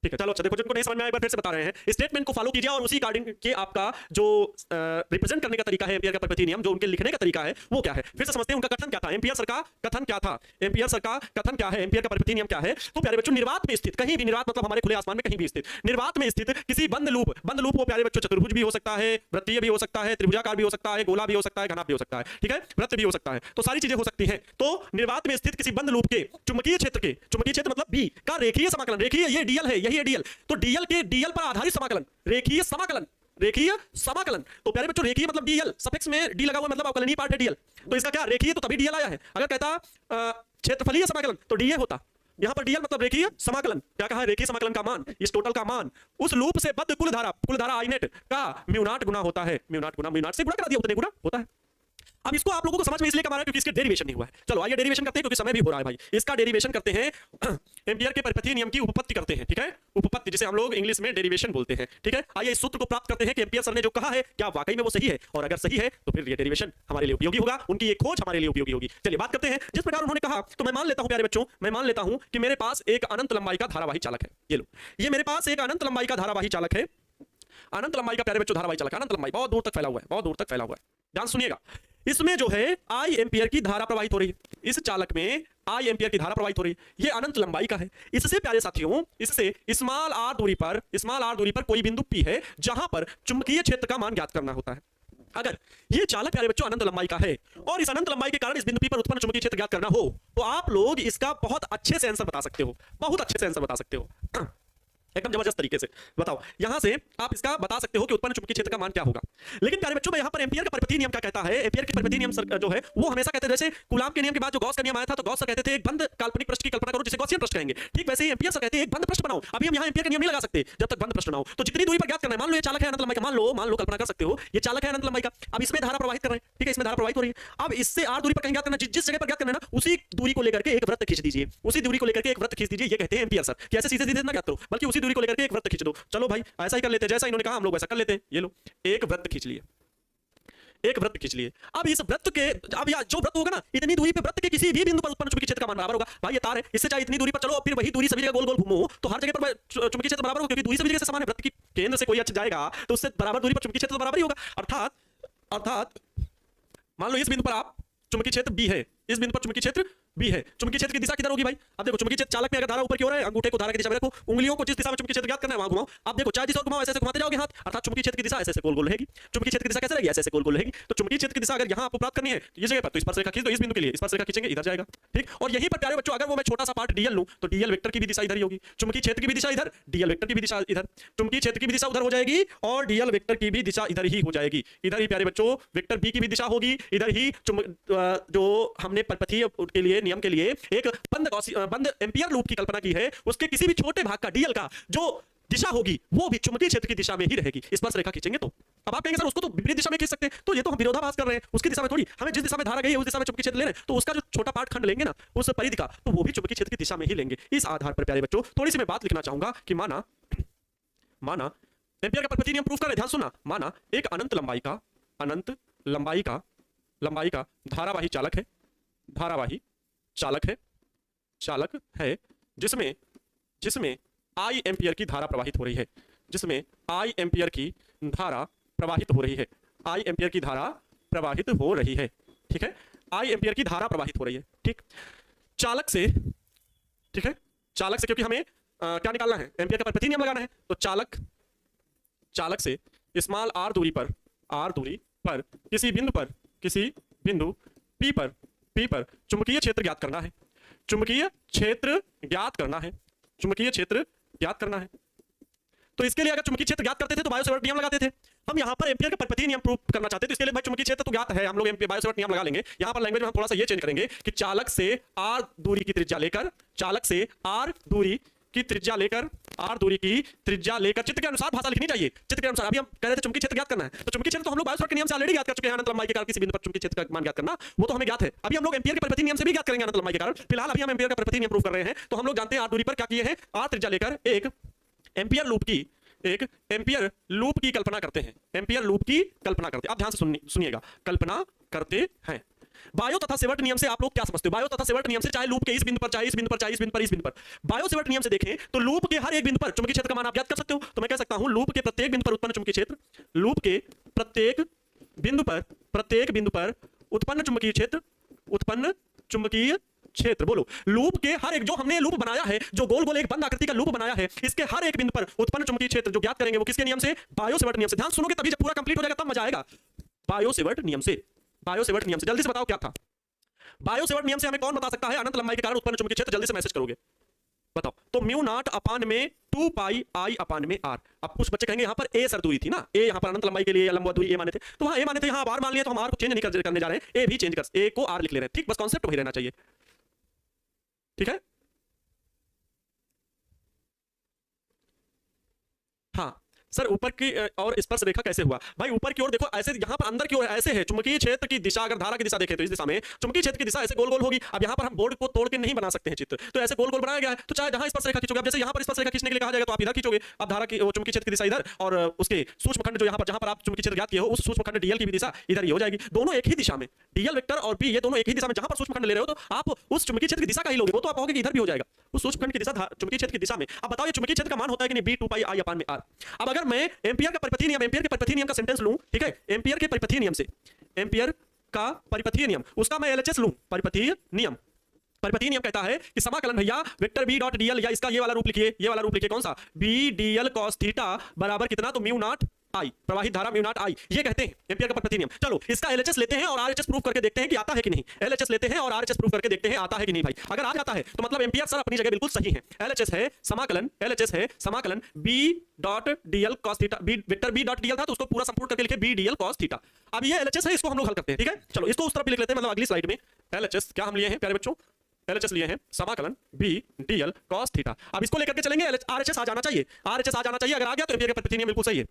ठीक है, चलो अच्छा देखो, जिनको नहीं समझ में आया एक बार फिर से बता रहे हैं, स्टेटमेंट को फॉलो कीजिए और उसी अकॉर्डिंग के आपका जो रिप्रेजेंट करने का तरीका है, एम्पियर का परपति नियम, जो उनके लिखने का तरीका है वो क्या है, फिर से समझते हैं उनका कथन क्या था। एम्पियर सर का कथन क्या था, एम्पियर सर का कथन क्या है, एम्पियर का परपति नियम क्या है। तो प्यारे बच्चों, निर्वात में स्थित, कहीं भी, निर्वात मतलब हमारे खुले आसमान में कहीं भी स्थित, निर्वात में स्थित किसी बंद लूप, बंद लूप वो प्यारे बच्चों चतुर्भुज भी हो सकता है, वृत्तीय भी हो सकता है, त्रिभुजाकार भी हो सकता है, गोला भी हो सकता है, घना भी हो सकता है, ठीक है, वृत्त भी हो सकता है, तो सारी चीजें हो सकती हैं। तो निर्वात में स्थित किसी बंद लूप के चुंबकीय क्षेत्र के, चुंबकीय क्षेत्र मतलब बी का रेखीय समाकलन, रेखीय ये डीएल है, यही है डीएल, तो डीएल के डीएल पर आधारित समाकलन, रेखीय समाकलन, रेखीय समाकलन। तो प्यारे बच्चों रेखीय मतलब डीएल, सफिक्स में डी लगा हुआ मतलब अवकलनीय पार्ट है डीएल, तो इसका क्या रेखीय, तो तभी डीएल आया है। अगर कहता क्षेत्रफलीय समाकलन तो डीए होता, यहां पर डीएल मतलब रेखीय समाकलन। क्या कहा है, रेखीय समाकलन का मान, इस टोटल का मान उस लूप से बद्ध कुल धारा आई नेट का म्यू नॉट गुना होता है, म्यू नॉट से गुणा करा दिया, उतने गुना होता है। अब इसको आप लोगों को समझ में इसलिए कमा रहा है क्योंकि इसके डेरिवेशन नहीं हुआ है। चलो आइए डेरिवेशन करते हैं, क्योंकि समय भी हो रहा है भाई। इसका डेरिवेशन करते हैं, एम्पियर के परपथीय नियम की उपपत्ति करते हैं, ठीक है, उपपत्ति जिसे हम लोग इंग्लिश में डेरिवेशन बोलते हैं, ठीक है। आइए इस सूत्र को प्राप्त करते हैं कि एम्पियर सर ने जो कहा है क्या वाकई में वो सही है, और अगर सही है तो फिर ये डेरिवेशन हमारे लिए उपयोगी होगा, उनकी ये खोज हमारे लिए उपयोगी होगी। चलिए बात करते हैं। जिस प्रकार उन्होंने कहा, तो मैं मान लेता हूं प्यारे बच्चों, मैं मान लेता हूं कि मेरे पास एक अनंत लंबाई का धारावाही चालक है। ये लो, ये मेरे पास एक अनंत लंबाई का धारावाही चालक है, अनंत लंबाई का प्यारे बच्चों धारावाही चालक, अनंत लंबाई, बहुत दूर तक फैला हुआ है, बहुत दूर तक फैला हुआ है। ध्यान सुनिएगा, इसमें जो है आई एम्पियर की धारा प्रवाहित हो रही है, इस चालक में आई एम्पियर की धारा प्रवाहित हो रही है, ये अनंत लंबाई का है। इससे प्यारे साथियों, इससे स्मॉल आर दूरी पर कोई बिंदु पी है जहां पर चुंबकीय क्षेत्र का मान ज्ञात करना होता है। अगर ये चालक प्यारे बच्चों अनंत लंबाई का है और इस अनंत लंबाई के कारण इस बिंदु पी पर उत्पन्न चुंबकीय क्षेत्र ज्ञात करना हो, तो आप लोग इसका बहुत अच्छे से आंसर बता सकते हो, बहुत अच्छे से आंसर बता सकते हो, एकदम जबरदस्त तरीके से। बताओ, यहां से आप इसका बता सकते हो कि उत्पन्न चुंबकीय क्षेत्र का मान क्या होगा। लेकिन प्यारे बच्चों, मैं यहां पर एम्पियर का परपथीय नियम क्या कहता है, एम्पियर के परपथीय नियम जो है वो हमेशा कहते हैं, जैसे कूलाम के नियम के बाद जो गॉस का नियम आया था, तो गॉस सर कहते थे एक बंद काल्पनिक पृष्ठ की कल्पना करो जिसे गॉसियन पृष्ठ कहेंगे, ठीक वैसे ही एम्पियर सर कहते हैं एक बंद पृष्ठ बनाओ। अभी हम यहां एम्पियर का नियम नहीं लगा सकते जब तक बंद पृष्ठ ना हो, तो जितनी दूरी पर ज्ञात करना है, मान लो ये चालक है अनंत लंबाई का, मान लो कल्पना कर सकते हो ये चालक है अनंत लंबाई का, अब इसमें धारा प्रवाहित कर रहे हैं, ठीक है, इसमें धारा प्रवाहित हो रही है। अब इससे आर दूरी पर कहीं ज्ञात करना, जिस जगह पर ज्ञात करना है ना, उसी दूरी को लेकर के एक वृत्त खींच दीजिए, उसी दूरी को लेकर के एक वृत्त खींच दीजिए, ये कहते हैं एम्पियर सर। कैसे सीधे सीधे ना ज्ञात करो, बल्कि उसी दूरी को लेकर के एक वृत्त खींच दो। चलो भाई ऐसा ही कर लेते हैं, जैसा इन्होंने कहा हम लोग वैसा कर लेते हैं। ये लो, एक वृत्त खींच लिए, एक वृत्त खींच लिए। अब इस वृत्त के, अब या जो वृत्त होगा ना, इतनी दूरी पे वृत्त के किसी भी बिंदु पर उत्पन्न चुंबकीय क्षेत्र का मान बराबर होगा। भाई ये तार है, इससे चाहे इतनी दूरी पर चलो, फिर वही दूरी सभी जगह गोल गोल घूमो, तो हर जगह पर चुंबकीय क्षेत्र बराबर होगा, क्योंकि दूरी सभी जगह से समान है। वृत्त की केंद्र से कोई अच्छा जाएगा तो उससे बराबर दूरी पर चुंबकीय क्षेत्र तो बराबर ही होगा। अर्थात मान लो इस बिंदु पर आप चुंबकीय क्षेत्र बी है, इस बिंदु पर चुंबकीय क्षेत्र बी है, चुंबकीय क्षेत्र की दिशा किधर होगी भाई। अब देखो चुंबकीय क्षेत्र चालक में अगर धारा ऊपर की ओर है, अंगूठे को धारा की दिशा में रखो, उंगलियों को जिस दिशा में चुंबकीय क्षेत्र ज्ञात करना है वहां घुमाओ। अब देखो चार दिशा घुमाओ, ऐसे ऐसे घुमाते जाओगे हाथ, अर्थात चुंबकीय क्षेत्र की दिशा ऐसे ऐसे गोल गोल रहेगी। चुंबकीय क्षेत्र की दिशा कैसे रहेगी, ऐसे ऐसे गोल गोल रहेगी। तो चुंबकीय क्षेत्र की दिशा अगर यहां आपको प्राप्त करनी है तो इस जगह पर, तो स्पर्शरेखा खींच दो, इस बिंदु के लिए स्पर्शरेखा खींचेंगे, इधर जाएगा, ठीक। और यहीं पर प्यारे बच्चों, अगर वो मैं छोटा सा पार्ट डीएल लूं, तो डीएल वेक्टर की भी दिशा इधर ही होगी, चुंबकीय क्षेत्र की भी दिशा इधर, डीएल वेक्टर की भी दिशा इधर, चुंबकीय क्षेत्र की भी दिशा उधर हो जाएगी और डीएल वेक्टर की भी दिशा इधर ही हो जाएगी। इधर ही प्यारे बच्चों वेक्टर बी की भी दिशा होगी, इधर ही जो हमने परपथीय के लिए नियम के लिए एक बंद एम्पियर लूप की कल्पना की है, उसके किसी भी छोटे भाग का डीएल का जो दिशा होगी वो भी चुंबकीय क्षेत्र की दिशा में ही रहेगी। स्पर्श रेखा खींचेंगे तो अब आप कहेंगे सर उसको तो विपरीत दिशा में खींच सकते हैं, तो ये तो हम विरोधाभास कर रहे हैं, उसकी दिशा में थोड़ी, हमें जिस दिशा में धारा गई है उस दिशा में चुंबकीय क्षेत्र ले रहे हैं, तो उसका जो छोटा पार्ट खंड लेंगे ना उस परिधि का, तो वो भी चुंबकीय क्षेत्र की दिशा में ही लेंगे। इस आधार पर प्यारे बच्चों थोड़ी सी मैं बात लिखना चाहूंगा कि माना एम्पियर का परपथीय नियम प्रूफ करें, ध्यान सुनना। माना एक अनंत लंबाई का धारावाही चालक है जिसमें आई एम्पियर की धारा प्रवाहित हो रही है, जिसमें आई एम्पियर की धारा प्रवाहित हो रही है, आई एम्पियर की धारा प्रवाहित हो रही है, ठीक है, आई एम्पियर की धारा प्रवाहित हो रही है, ठीक। चालक से, ठीक है, चालक से, क्योंकि हमें क्या निकालना है, एम्पियर का परपथीय नियम लगाना है, तो चालक से स्मॉल आर दूरी पर किसी बिंदु पी पर चुंबकीय क्षेत्र ज्ञात करना है, चुंबकीय क्षेत्र ज्ञात करना है। तो इसके लिए अगर चुंबकीय क्षेत्र ज्ञात करते थे तो बायो-सैवर्ट नियम लगाते थे। हम यहाँ पर एम्पियर का परपथीय नियम प्रूव करना चाहते हैं, तो इसके लिए भाई चुंबकीय क्षेत्र तो ज्ञात है, हम लोग बायो-सैवर्ट नियम लगा लेंगे। यहाँ पर लैंग्वेज में हम थोड़ा सा ये चेंज करेंगे कि चालक से आर दूरी की त्रिज्या लेकर, आर दूरी की त्रिज्या लेकर चित्र के अनुसार भाषा लिखनी चाहिए, चित्र के अनुसार। अभी हम कह रहे थे चुंबकीय क्षेत्र ज्ञात करना है, तो चुंबकीय क्षेत्र तो हम लोग बायो-सैवर्ट के नियम से ऑलरेडी ज्ञात कर चुके हैं, अनंत लंबाई के कारण किसी बिंदु पर चुंबकीय क्षेत्र का मान ज्ञात करना, वो तो हमें ज्ञात है। अभी हम लोग एम्पियर के परपथीय नियम से भी ज्ञात करेंगे अनंत लंबाई के कारण। फिलहाल अभी हम एम्पियर का परपथीय नियम प्रूव कर रहे हैं, तो हम लोग जानते हैं आर दूरी पर क्या किए हैं, आर त्रिज्या लेकर एक एम्पियर लूप की कल्पना करते हैं, एम्पियर लूप की कल्पना करते हैं। आप ध्यान से सुनिएगा, कल्पना करते हैं। बायो तथा सेवर्ट नियम से आप लोग क्या समझते हो? बायो तथा सेवर्ट नियम से चाहे लूप के इस बिंदु पर, चाहे इस बिंदु पर, चाहे इस बिंदु पर, इस बिंदु पर, बायो सेवर्ट नियम से देखें तो लूप के हर एक बिंदु पर चुंबकीय क्षेत्र का मान आप ज्ञात कर सकते हो। तो मैं कह सकता हूं लूप के प्रत्येक बिंदु पर उत्पन्न चुंबकीय क्षेत्र, लूप के प्रत्येक बिंदु पर उत्पन्न चुंबकीय क्षेत्र, उत्पन्न चुंबकीय क्षेत्र। बोलो, लूप के हर एक, जो हमने लूप बनाया है, जो गोल गोल एक बंद आकृति का लूप बनाया है, इसके हर एक बिंदु पर उत्पन्न चुंबकीय क्षेत्र जो ज्ञात करेंगे वो किसके नियम से? बायो सेवर्ट नियम से। ध्यान सुनोगे तभी, जब पूरा कंप्लीट हो जाएगा तब मजा आएगा। बायो सेवर्ट नियम से, बायो सेवर्ट नियम से। जल्दी से बताओ क्या था? बायो सेवर्ट नियम से हमें कौन बता सकता है अनंत लंबाई के कारण उत्पन्न चुंबकीय क्षेत्र? जल्दी से मैसेज करोगे, बताओ। तो म्यू नॉट अपान में 2 पाई आई अपान में आर। अब कुछ बच्चे कहेंगे यहाँ पर ए सर दूरी थी ना, ए यहाँ पर अनंत लंबाई के लिए लंबवत दूरी ए माने थे, तो वहां ए माने थे, यहाँ आर मान लिया, तो हम आर को चेंज नहीं करने जा रहे हैं, ए भी चेंज कर, ए को आर लिख ले रहे हैं। ठीक, बस कॉन्सेप्ट वही रहना चाहिए। ठीक है, हाँ सर ऊपर की और स्पर्श रेखा कैसे हुआ? भाई ऊपर की ओर देखो, ऐसे यहाँ पर अंदर की ओर ऐसे है। चुंबकीय क्षेत्र की दिशा, अगर धारा की दिशा देखें तो इस दिशा में चुंबकीय क्षेत्र की दिशा ऐसे गोल गोल होगी। अब यहाँ पर हम बोर्ड को तोड़ के नहीं बना सकते हैं चित्र, तो ऐसे गोल गोल बनाया गया है। तो चाहे जहां स्पर्श रेखा खींचोगे, अब जैसे यहाँ पर स्पर्श रेखा खींचने के लिए कहा जाएगा तो आप इधर खींचोगे। अब धारा की चुंबकीय क्षेत्र की दिशा इधर, और उसके सूक्ष्म खंड जो यहाँ पर, जहां पर आप चुंबकीय क्षेत्र ज्ञात किए हो, उस सूक्ष्म खंड डीएल की भी दिशा इधर ही हो जाएगी। दोनों एक ही दिशा में, डीएल वेक्टर और बी, ये दोनों एक ही दिशा में। जहां पर सूक्ष्म खंड ले रहे हो तो आप उस चुंबकीय क्षेत्र की दिशा का ही लोगे, वो तो आप कहोगे कि इधर भी हो जाएगा, उस सूक्ष्म खंड की दिशा चुंबकीय क्षेत्र की दिशा में। अब बताओ ये चुंबकीय क्षेत्र का मान होता है कि नहीं? b 2 पाई आई अपान में आर। अब अगर मैं एम्पियर का परिपथीय नियम, एम्पियर के परिपथीय नियम का सेंटेंस लूं, ठीक है, एम्पियर के परिपथीय नियम से, एम्पियर का परिपथीय नियम, उसका मैं एलएचएस लूं, परिपथीय नियम। परिपथीय नियम कहता है कि समाकलन भैया वेक्टर b डॉट डीएल, या इसका ये वाला रूप लिखिए, ये वाला रूप लिखिए, कौन सा? b डीएल cos थीटा बराबर कितना? तो म्यू नॉट आई, प्रवाहित धारा म्यू नॉट आई, ये कहते हैं एम्पियर का परिपथीय नियम। चलो इसका एलएचएस लेते हैं और आरएचएस प्रूव करके देखते हैं कि आता है कि नहीं। एलएचएस लेते हैं और आरएचएस प्रूव करके देखते हैं आता है कि नहीं। भाई अगर आ जाता है तो मतलब एम्पियर सर अपनी जगह बिल्कुल सही है। एलएचएस है समाकलन, एलएचएस है समाकलन b dot DL cos theta, b vector b dot DL था तो उसको पूरा संपूर्ण करके लिखे b डीएल cos थीटा। अब ये एलएचएस है, इसको हम लोग हल करते हैं। ठीक है, चलो इसको उस तरफ भी लिख लेते हैं, मतलब अगली स्लाइड में। एलएचएस क्या हम लिए हैं प्यारे बच्चों? एलएचएस लिए हैं समाकलन b डीएल cos थीटा। अब इसको लेकर के चलेंगे, आरएचएस आ जाना चाहिए, आरएचएस आ जाना चाहिए। अगर आ गया तो एम्पियर का परिपथीय नियम बिल्कुल सही है।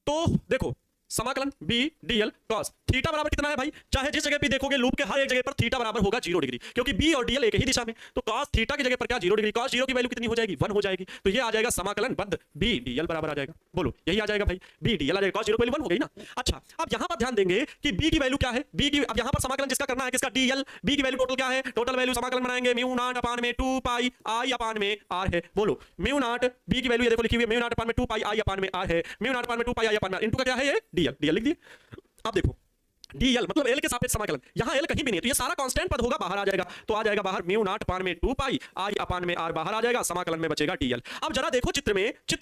तो देखो समाकलन b dl cos थीटा बराबर कितना है भाई? चाहे जिस जगह पे देखोगे लूप के हर एक जगह पर थीटा बराबर होगा 0 डिग्री, क्योंकि b और dl एक ही दिशा में। तो cos थीटा की जगह पर क्या 0 डिग्री, cos 0 की वैल्यू कितनी हो जाएगी? 1 हो जाएगी। तो ये आ जाएगा समाकलन बद्ध b dl बराबर आ जाएगा। बोलो यही आ जाएगा भाई, b dl आ जाएगा, cos 0 की वैल्यू 1 हो गई ना। अच्छा अब यहां पर ध्यान देंगे कि b की वैल्यू क्या है, b की, अब यहां पर समाकलन जिसका करना है किसका? dl, b की वैल्यू टोटल क्या है? टोटल वैल्यू समाकलन बनाएंगे म्यू नॉट अपान में 2 पाई i अपान में r है। बोलो म्यू नॉट, b की वैल्यू ये देखो लिखी हुई है, म्यू नॉट अपान में 2 पाई i अपान में r है, म्यू नॉट अपान में 2 पाई i अपान में r, इनटू का क्या है? ये dl, dl लिख दिए। अब देखो dl मतलब l के सापेक्ष समाकलन, यहां l कहीं भी नहीं है तो ये सारा कांस्टेंट पद होगा, बाहर आ जाएगा। तो आ जाएगा बाहर म्यू नॉट अपान में 2 पाई i अपान में r, बाहर आ जाएगा, समाकलन में बचेगा dl। अब जरा देखो चित्र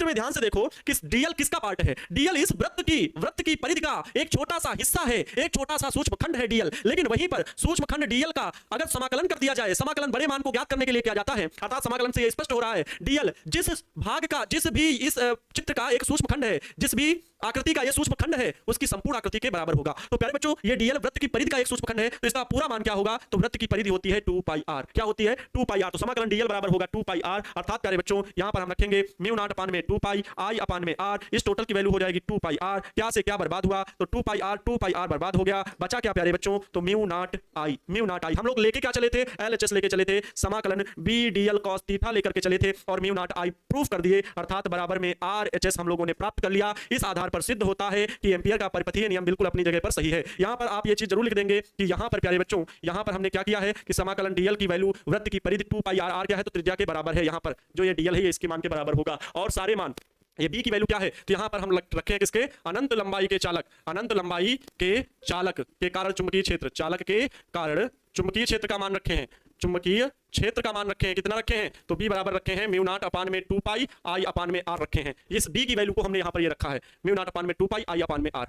में ध्यान से देखो कि dl किसका पार्ट है? dl इस वृत्त की परिधि का एक छोटा सा हिस्सा है, एक छोटा सा सूक्ष्म खंड है dl। लेकिन वहीं पर सूक्ष्म खंड dl का अगर समाकलन कर दिया जाए, समाकलन बड़े मान को ज्ञात करने के लिए किया जाता है, अर्थात समाकलन से यह स्पष्ट हो रहा है dl जिस भाग का, जिस भी इस चित्र का एक सूक्ष्म खंड है, जिस भी आकृति का यह सूक्ष्म खंड है, उसकी संपूर्ण आकृति के बराबर होगा। तो प्यारे बच्चों ये dl वृत्त की परिधि का एक सूक्ष्म खंड है, तो इसका पूरा मान क्या होगा? तो वृत्त की परिधि होती है 2 पाई r। क्या होती है? 2 पाई r। तो समाकलन dl बराबर होगा 2 पाई r, अर्थात प्यारे बच्चों यहां पर हम रखेंगे म्यू नॉट अपान में 2 पाई i अपान में r, इस टोटल की वैल्यू हो जाएगी 2 पाई r। क्या से क्या बर्बाद हुआ? तो 2 पाई r बर्बाद हो गया, बचा क्या प्यारे बच्चों? तो mu naught i, mu naught i। हम लोग लेके क्या चले थे? एलएचएस लेके चले थे, समाकलन b dl cos थीटा लेकर के चले थे और म्यू नॉट i प्रूफ कर दिए, अर्थात बराबर में आरएचएस हम लोगों ने प्राप्त कर लिया। इस आधार पर सिद्ध होता है कि एम्पियर का परिपथीय नियम बिल्कुल अपनी जगह पर सही है। यहां पर आप ये चीज जरूर लिख देंगे कि यहां पर प्यारे बच्चों, यहां पर हमने क्या किया है कि समाकलन dl की वैल्यू वृत्त की परिधि 2 पाई r क्या है? तो त्रिज्या के बराबर है। यहां पर जो ये dl है ये इसके मान के बराबर होगा, और सारे मान ये b की वैल्यू क्या है? तो यहां पर हम रखे हैं किसके? अनंत लंबाई के चालक, अनंत लंबाई के चालक के कारण चुंबकीय क्षेत्र, चालक के कारण चुंबकीय क्षेत्र का मान रखे हैं, चुंबकीय क्षेत्र का मान रखे हैं। कितना रखे हैं? तो b बराबर रखे हैं म्यू नॉट अपान में 2 पाई i अपान में r रखे हैं। इस b की वैल्यू को हमने यहां पर ये रखा है म्यू नॉट अपान में 2 पाई i अपान में r।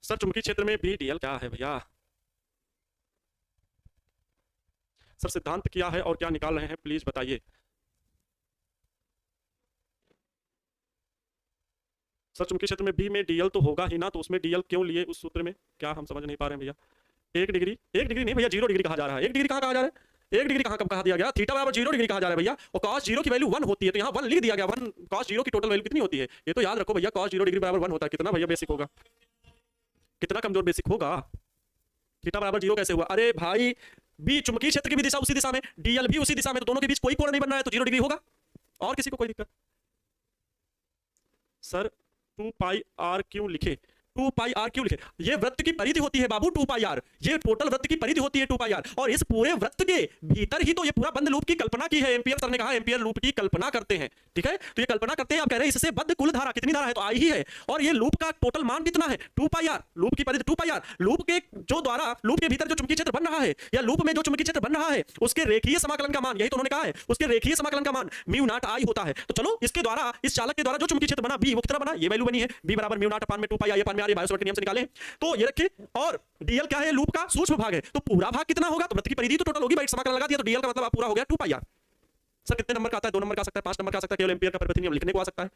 सर चुंबकीय क्षेत्र में b dl क्या है भैया? सर सिद्धांत क्या है और क्या निकाल रहे हैं प्लीज बताइए। सर चुंबकीय क्षेत्र में b में dl तो होगा ही ना, तो उसमें dl क्यों लिए उस सूत्र में? क्या हम समझ नहीं पा रहे हैं भैया। 1 डिग्री नहीं भैया, 0 डिग्री कहा जा रहा है। 1 डिग्री कहाँ कहा जा रहा है? 1 डिग्री कहाँ कब कहा दिया गया? थीटा बराबर 0 डिग्री कहा जा रहा है भैया, और cos 0 की वैल्यू 1 होती है, तो यहाँ 1 लिख दिया गया। 1 cos 0 की टोटल वैल्यू कितनी होती है? ये तो याद रखो भैया, cos 0 डिग्री बराबर 1 होता है। कितना भैया बेसिक होगा? कितना कमजोर बेसिक होगा? थीटा बराबर 0 कैसे हुआ? अरे भाई b चुंबकीय क्षेत्र की भी दिशा उसी दिशा में, dl भी उसी दिशा में, तो दोनों के बीच कोई कोण नहीं बन रहा है, तो 0 डिग्री होगा। और किसी को कोई दिक्कत? सर 2 पाई r क्यों लिखे? 2 पाई आर क्यों लिखे? ये वृत्त की परिधि होती है बाबू 2 पाई आर, ये टोटल वृत्त की परिधि होती है 2 पाई आर, और इस पूरे वृत्त के भीतर ही तो ये पूरा बंद लूप की कल्पना की है। एम्पियर सर ने कहा एम्पियर लूप की कल्पना करते हैं, ठीक है? तो ये कल्पना करते हैं, आप कह रहे हैं इससे बद्ध कुल धारा कितनी धारा है? तो आई ही है, और ये लूप का टोटल मान कितना है? 2 पाई आर, लूप की परिधि 2 पाई आर। लूप के जो द्वारा लूप के भीतर जो चुंबकीय क्षेत्र बन रहा है, या लूप में जो चुंबकीय क्षेत्र बन रहा है, उसके रेखीय समाकलन का मान, यही तो उन्होंने कहा है, उसके रेखीय समाकलन का मान म्यू नॉट आई होता है। तो चलो इसके द्वारा, इस चालक के द्वारा जो चुंबकीय क्षेत्र बना बी, वो कितना बना? ये वैल्यू बनी है, बी बराबर म्यू नॉट अपान में 2 पाई आई अपान में आर, बायोट के नियम से निकालें। तो ये रखे, और डीएल क्या है? लूप का सूक्ष्म भाग है, तो पूरा भाग कितना होगा? तो वृत्त की परिधि तो टोटल होगी, समाकलन लगा दिया, तो डीएल का मतलब पूरा हो गया 2 पाई आर। सर कितने नंबर का आता है? 2 नंबर का आ सकता है, 5 नंबर का आ सकता है, केवल एम्पियर का परिपथ नियम लिखने को आ सकता है।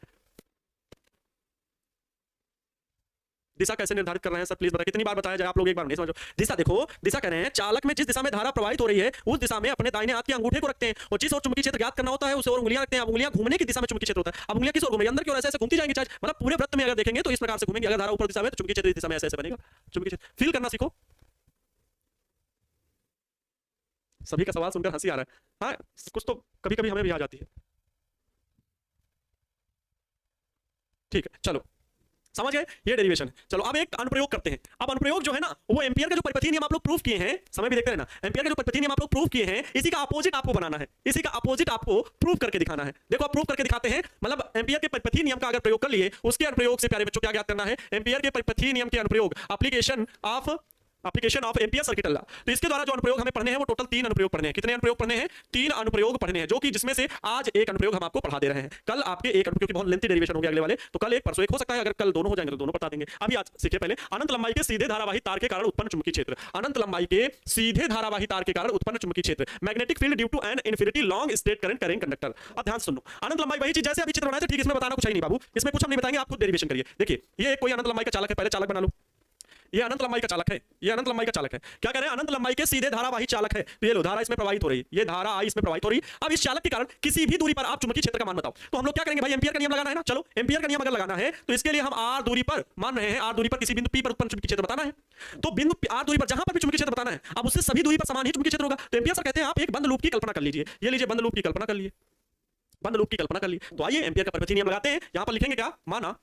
दिशा कैसे निर्धारित कर रहे हैं सर, प्लीज बताइए। कितनी बार बताया जाए, आप लोग एक बार नहीं समझो। दिशा देखो, दिशा कह रहे हैं चालक में जिस दिशा में धारा प्रवाहित हो रही है, उस दिशा में अपने दाहिने हाथ के अंगूठे को रखते हैं, और जिस ओर चुंबकीय क्षेत्र ज्ञात करना होता है उसे और उंगलियां रखते हैं। अब उंगलियां घूमने की दिशा में चुंबकीय क्षेत्र होता है। अब उंगलियां किस ओर घूम रही है? अंदर की ओर, ऐसे घूमती जाएंगी। चार्ज मतलब पूरे वृत्त में अगर देखेंगे तो इस प्रकार से घूमेंगे। अगर धारा ऊपर दिशा में, तो चुंबकीय क्षेत्र इस दिशा में ऐसे बनेगा। चुंबकीय क्षेत्र फील करना सीखो। सभी का सवाल सुनकर हंसी आ रहा है। हाँ, कुछ तो कभी कभी हमें भी आ जाती है। ठीक है, चलो समझ गए, ये डेरिवेशन है। चलो अब एक अनुप्रयोग करते हैं। अब अनुप्रयोग जो है ना, वो एम्पियर का जो परिपथीय नियम आप लोग प्रूफ किए हैं, समय भी देखते रहना, एम्पियर का जो परिपथीय नियम आप लोग प्रूफ किए हैं, इसी का अपोजिट आपको बनाना है, इसी का अपोजिट आपको प्रूफ करके दिखाना है। देखो आप प्रूफ करके दिखाते हैं, मतलब एम्पियर के परिपथीय नियम का अगर प्रयोग कर लिए, उसके अनुप्रयोग से प्यारे बच्चों क्या ज्ञात करना है? एम्पियर के परिपथीय नियम के अनुप्रयोग, application of ampere circuit law. तो इसके द्वारा जो अनुप्रयोग हमें पढ़ने हैं वो टोटल 3 अनुप्रयोग पढ़ने हैं। कितने अनुप्रयोग पढ़ने हैं? 3 अनुप्रयोग पढ़ने हैं, जो कि जिसमें से आज एक अनुप्रयोग हम आपको पढ़ा दे रहे हैं। कल आपके एक अनुप्रयोग की बहुत लेंथी डेरिवेशन होंगे अगले वाले, तो कल एक परसों एक हो सकता है, अगर कल दोनों हो जाएंगे तो दोनों बता देंगे। अभी आज सीखिए पहले अनंत लंबाई के सीधे धारावाही तार के कारण उत्पन्न चुंबकीय क्षेत्र। अनंत लंबाई के सीधे धारावाही तार के कारण उत्पन्न चुंबकीय क्षेत्र, magnetic field due to an infinity long straight current carrying conductor. अब ध्यान सुनो, अनंत लंबाई वही चीज जैसे अभी चित्र बनाया था, ठीक, इसमें बताना कुछ है नहीं बाबू, इसमें कुछ हम नहीं बताएंगे, आप खुद डेरिवेशन करिए। देखिए ये कोई अनंत लंबाई का चालक है, पहले चालक बना लो। ये अनंत लंबाई का चालक है, ये अनंत लंबाई का चालक है। क्या कह रहे हैं? अनंत लंबाई के सीधे धारावाही चालक है। तो ये लो, धारा इसमें प्रवाहित हो रही है, ये धारा आई इसमें प्रवाहित हो रही है। अब इस चालक के कारण किसी भी दूरी पर आप चुंबकीय क्षेत्र का मान बताओ। तो हम लोग क्या करेंगे भाई? एम्पियर का नियम लगाना है ना। चलो एम्पियर का नियम अगर लगाना है तो इसके लिए हम आर दूरी पर मान रहे हैं, आर दूरी पर किसी बिंदु पी पर उत्पन्न चुंबकीय क्षेत्र बताना है। तो बिंदु आर दूरी पर जहां पर भी चुंबकीय क्षेत्र बताना है, अब उससे सभी दूरी पर समान ही चुंबकीय क्षेत्र होगा। तो एम्पियर सर कहते हैं आप एक बंद लूप की कल्पना कर लीजिए। ये लीजिए बंद लूप की कल्पना कर लिए, बंद लूप की कल्पना कर ली। तो आइए एम्पियर का परिपथीय नियम लगाते हैं। यहां पर लिखेंगे क्या? माना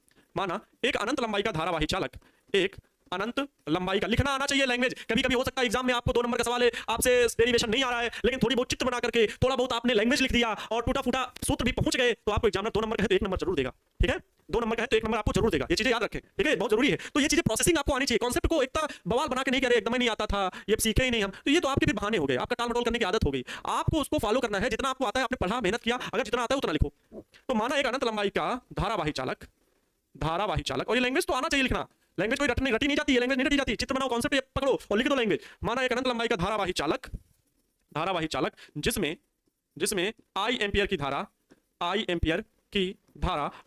एक अनंत लंबाई का धारावाही चालक, एक अनंत लंबाई का, लिखना आना चाहिए लैंग्वेज। कभी कभी हो सकता है एग्जाम में आपको 2 नंबर का सवाल है, आपसे डेरिवेशन नहीं आ रहा है, लेकिन थोड़ी बहुत चित्र बना करके थोड़ा बहुत आपने लैंग्वेज लिख दिया और टूटा फूटा सूत्र भी पहुंच गए, तो आपको एग्जामिनर 2 नंबर का है तो 1 नंबर जरूर देगा। ठीक है, 2 नंबर का है तो 1 नंबर आपको जरूर देगा। ये चीजें याद रखें, ठीक है, बहुत जरूरी है। तो ये चीजें प्रोसेसिंग आपको आनी चाहिए। कॉन्सेप्ट को इतना बवाल बना के नहीं करे, एकदम ही नहीं आता था, ये सीखे ही नहीं हम, तो ये तो आपके भी बहाने हो गए, आपका टाल मटोल करने की आदत हो गई। आपको उसको फॉलो करना है, जितना आपको आता है आपने पढ़ा, मेहनत किया, अगर जितना आता है उतना लिखो। तो माना एक अनंत लंबाई का धारावाही चालक, और ये लैंग्वेज तो आना चाहिए लिखना। लैंग्वेज कोई रटी नहीं जाती है, लैंग्वेज नहीं रटी जाती। चित्र बनाओ, कॉन्सेप्ट पकड़ो और लिख दो लैंग्वेज। माना एक अनंत लंबाई का धारावाही चालक जिसमें आई एम्पियर की धारा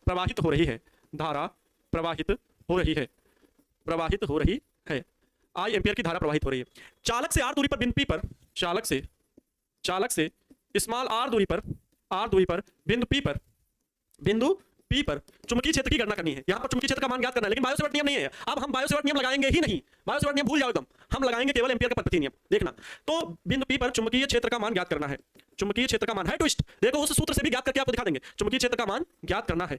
प्रवाहित हो रही है, आई एम्पियर की धारा प्रवाहित हो रही है। चालक से आर दूरी पर बिंदु पी पर, चालक से स्मॉल आर दूरी पर बिंदु पी पर चुंबकीय क्षेत्र की गणना करनी है। यहां पर चुंबकीय क्षेत्र का मान ज्ञात करना है, लेकिन बायो-सैवर्ट नियम नहीं है। अब हम बायो-सैवर्ट नियम लगाएंगे ही नहीं, बायो-सैवर्ट नियम भूल जाओ एकदम, हम लगाएंगे केवल एम्पियर का परिपथीय नियम। देखना, तो बिंदु पी पर चुंबकीय क्षेत्र का मान ज्ञात करना है। चुंबकीय क्षेत्र का मान है ट्विस्ट, देखो उस सूत्र से भी ज्ञात करके आपको दिखा देंगे। चुंबकीय क्षेत्र का मान ज्ञात करना है,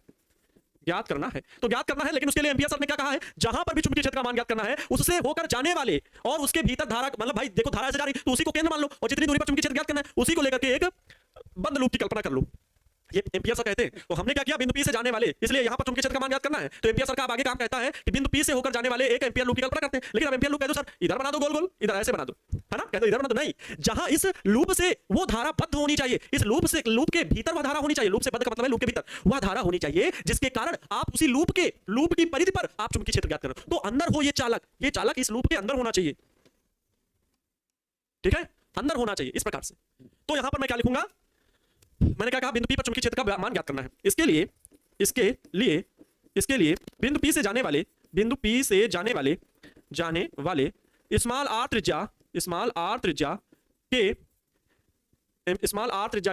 तो ज्ञात करना है, लेकिन उसके लिए एम्पियर सर ने क्या कहा है? जहां पर भी चुंबकीय क्षेत्र का मान ज्ञात करना है, उससे होकर जाने वाले और उसके भीतर धारा, मतलब भाई देखो धारा ऐसे जा रही तो उसी को केंद्र मान लो, और जितनी दूरी पर चुंबकीय क्षेत्र ज्ञात करना है उसी को लेकर के एक बंद लूप की कल्पना कर लो। ये एम्पियर सर कहते हैं। तो हमने क्या किया? बिंदु पी से जाने वाले, इसलिए यहां पर चुंबकीय क्षेत्र का मान ज्ञात करना है, तो एम्पियर सर का अब आगे काम कहता है कि बिंदु पी से होकर जाने वाले एक एम्पियर लूप की कल्पना करते हैं। लेकिन अब एम्पियर लूप कह दो सर, इधर बना दो गोल गोल, इधर ऐसे बना दो, है ना? कहते इधर बना दो, नहीं, जहां इस लूप से वो धारा बद्ध होनी चाहिए, इस लूप के भीतर वह धारा होनी चाहिए। लूप से बद्ध का मतलब है लूप के भीतर वह धारा होनी चाहिए, जिसके कारण आप उसी लूप की परिधि पर आप चुंबकीय क्षेत्र ज्ञात करो। तो अंदर हो ये चालक इस लूप के अंदर होना चाहिए, ठीक है, अंदर होना चाहिए इस प्रकार से। तो यहां पर मैं क्या लिखूंगा? मैंने क्या कहा? बिंदु पी पर चुंबकीय क्षेत्र का मान ज्ञात करना है। इसके लिए बिंदु पी से जाने वाले स्मॉल आर त्रिज्या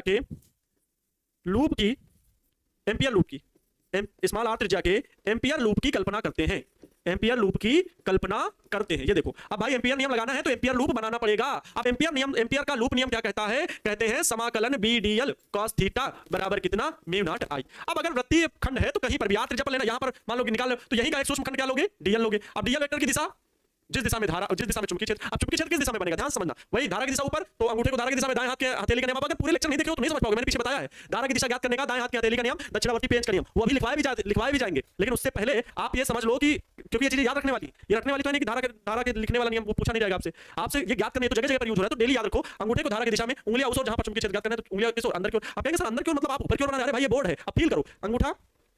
के लूप की एम्पियर लूप की कल्पना करते हैं। एम्पियर लूप की कल्पना करते हैं। ये देखो, अब भाई एम्पियर नियम लगाना है तो एम्पियर लूप बनाना पड़ेगा। अब एम्पियर का लूप नियम क्या कहता है? कहते हैं समाकलन बी डीएल कॉस थीटा बराबर कितना, म्यू नॉट आई। अब अगर वृत्तीय खंड है तो कहीं पर भी आर त्रिज्या पर लेना, यहां पर मान लो कि निकाल लो, तो यही का एक सूक्ष्म खंड क्या लोगे, डीएल लोगे। अब डीएल वेक्टर की दिशा, जिस दिशा में धारा, जिस दिशा में चुंबकीय क्षेत्र, अब चुंबकीय क्षेत्र किस दिशा में बनेगा, ध्यान समझना, वही धारा की दिशा ऊपर, तो अंगूठे को धारा की दिशा में दाएं हाथ के हथेली का नियम, अगर पूरे लेक्चर नहीं देखे हो तो नहीं समझ पाओगे, मैंने पीछे बताया है धारा की दिशा ज्ञात करने का दाएं हाथ के हथेली का नियम, दक्षिणावर्ती पेंच का नियम, वो अभी लिखवाए भी जाएंगे। लेकिन उससे पहले आप ये समझ लो कि क्योंकि ये चीजें याद रखने वाली, ये रखने वाली तो नहीं कि धारा के लिखने वाला नियम वो पूछा नहीं जाएगा आपसे, आपसे ये ज्ञात करने है तो जगह जगह पर यूज हो रहा है, तो डेली याद रखो, अंगूठे को धारा की दिशा में, उंगलियां उस ओर जहां पर चुंबकीय क्षेत्र ज्ञात करना है तो उंगलियां किस ओर, अंदर की ओर। आप कहेंगे सर अंदर की ओर मतलब आप ऊपर की ओर बना रहे हैं, भाई ये बोर्ड है, अब फील करो, अंगूठा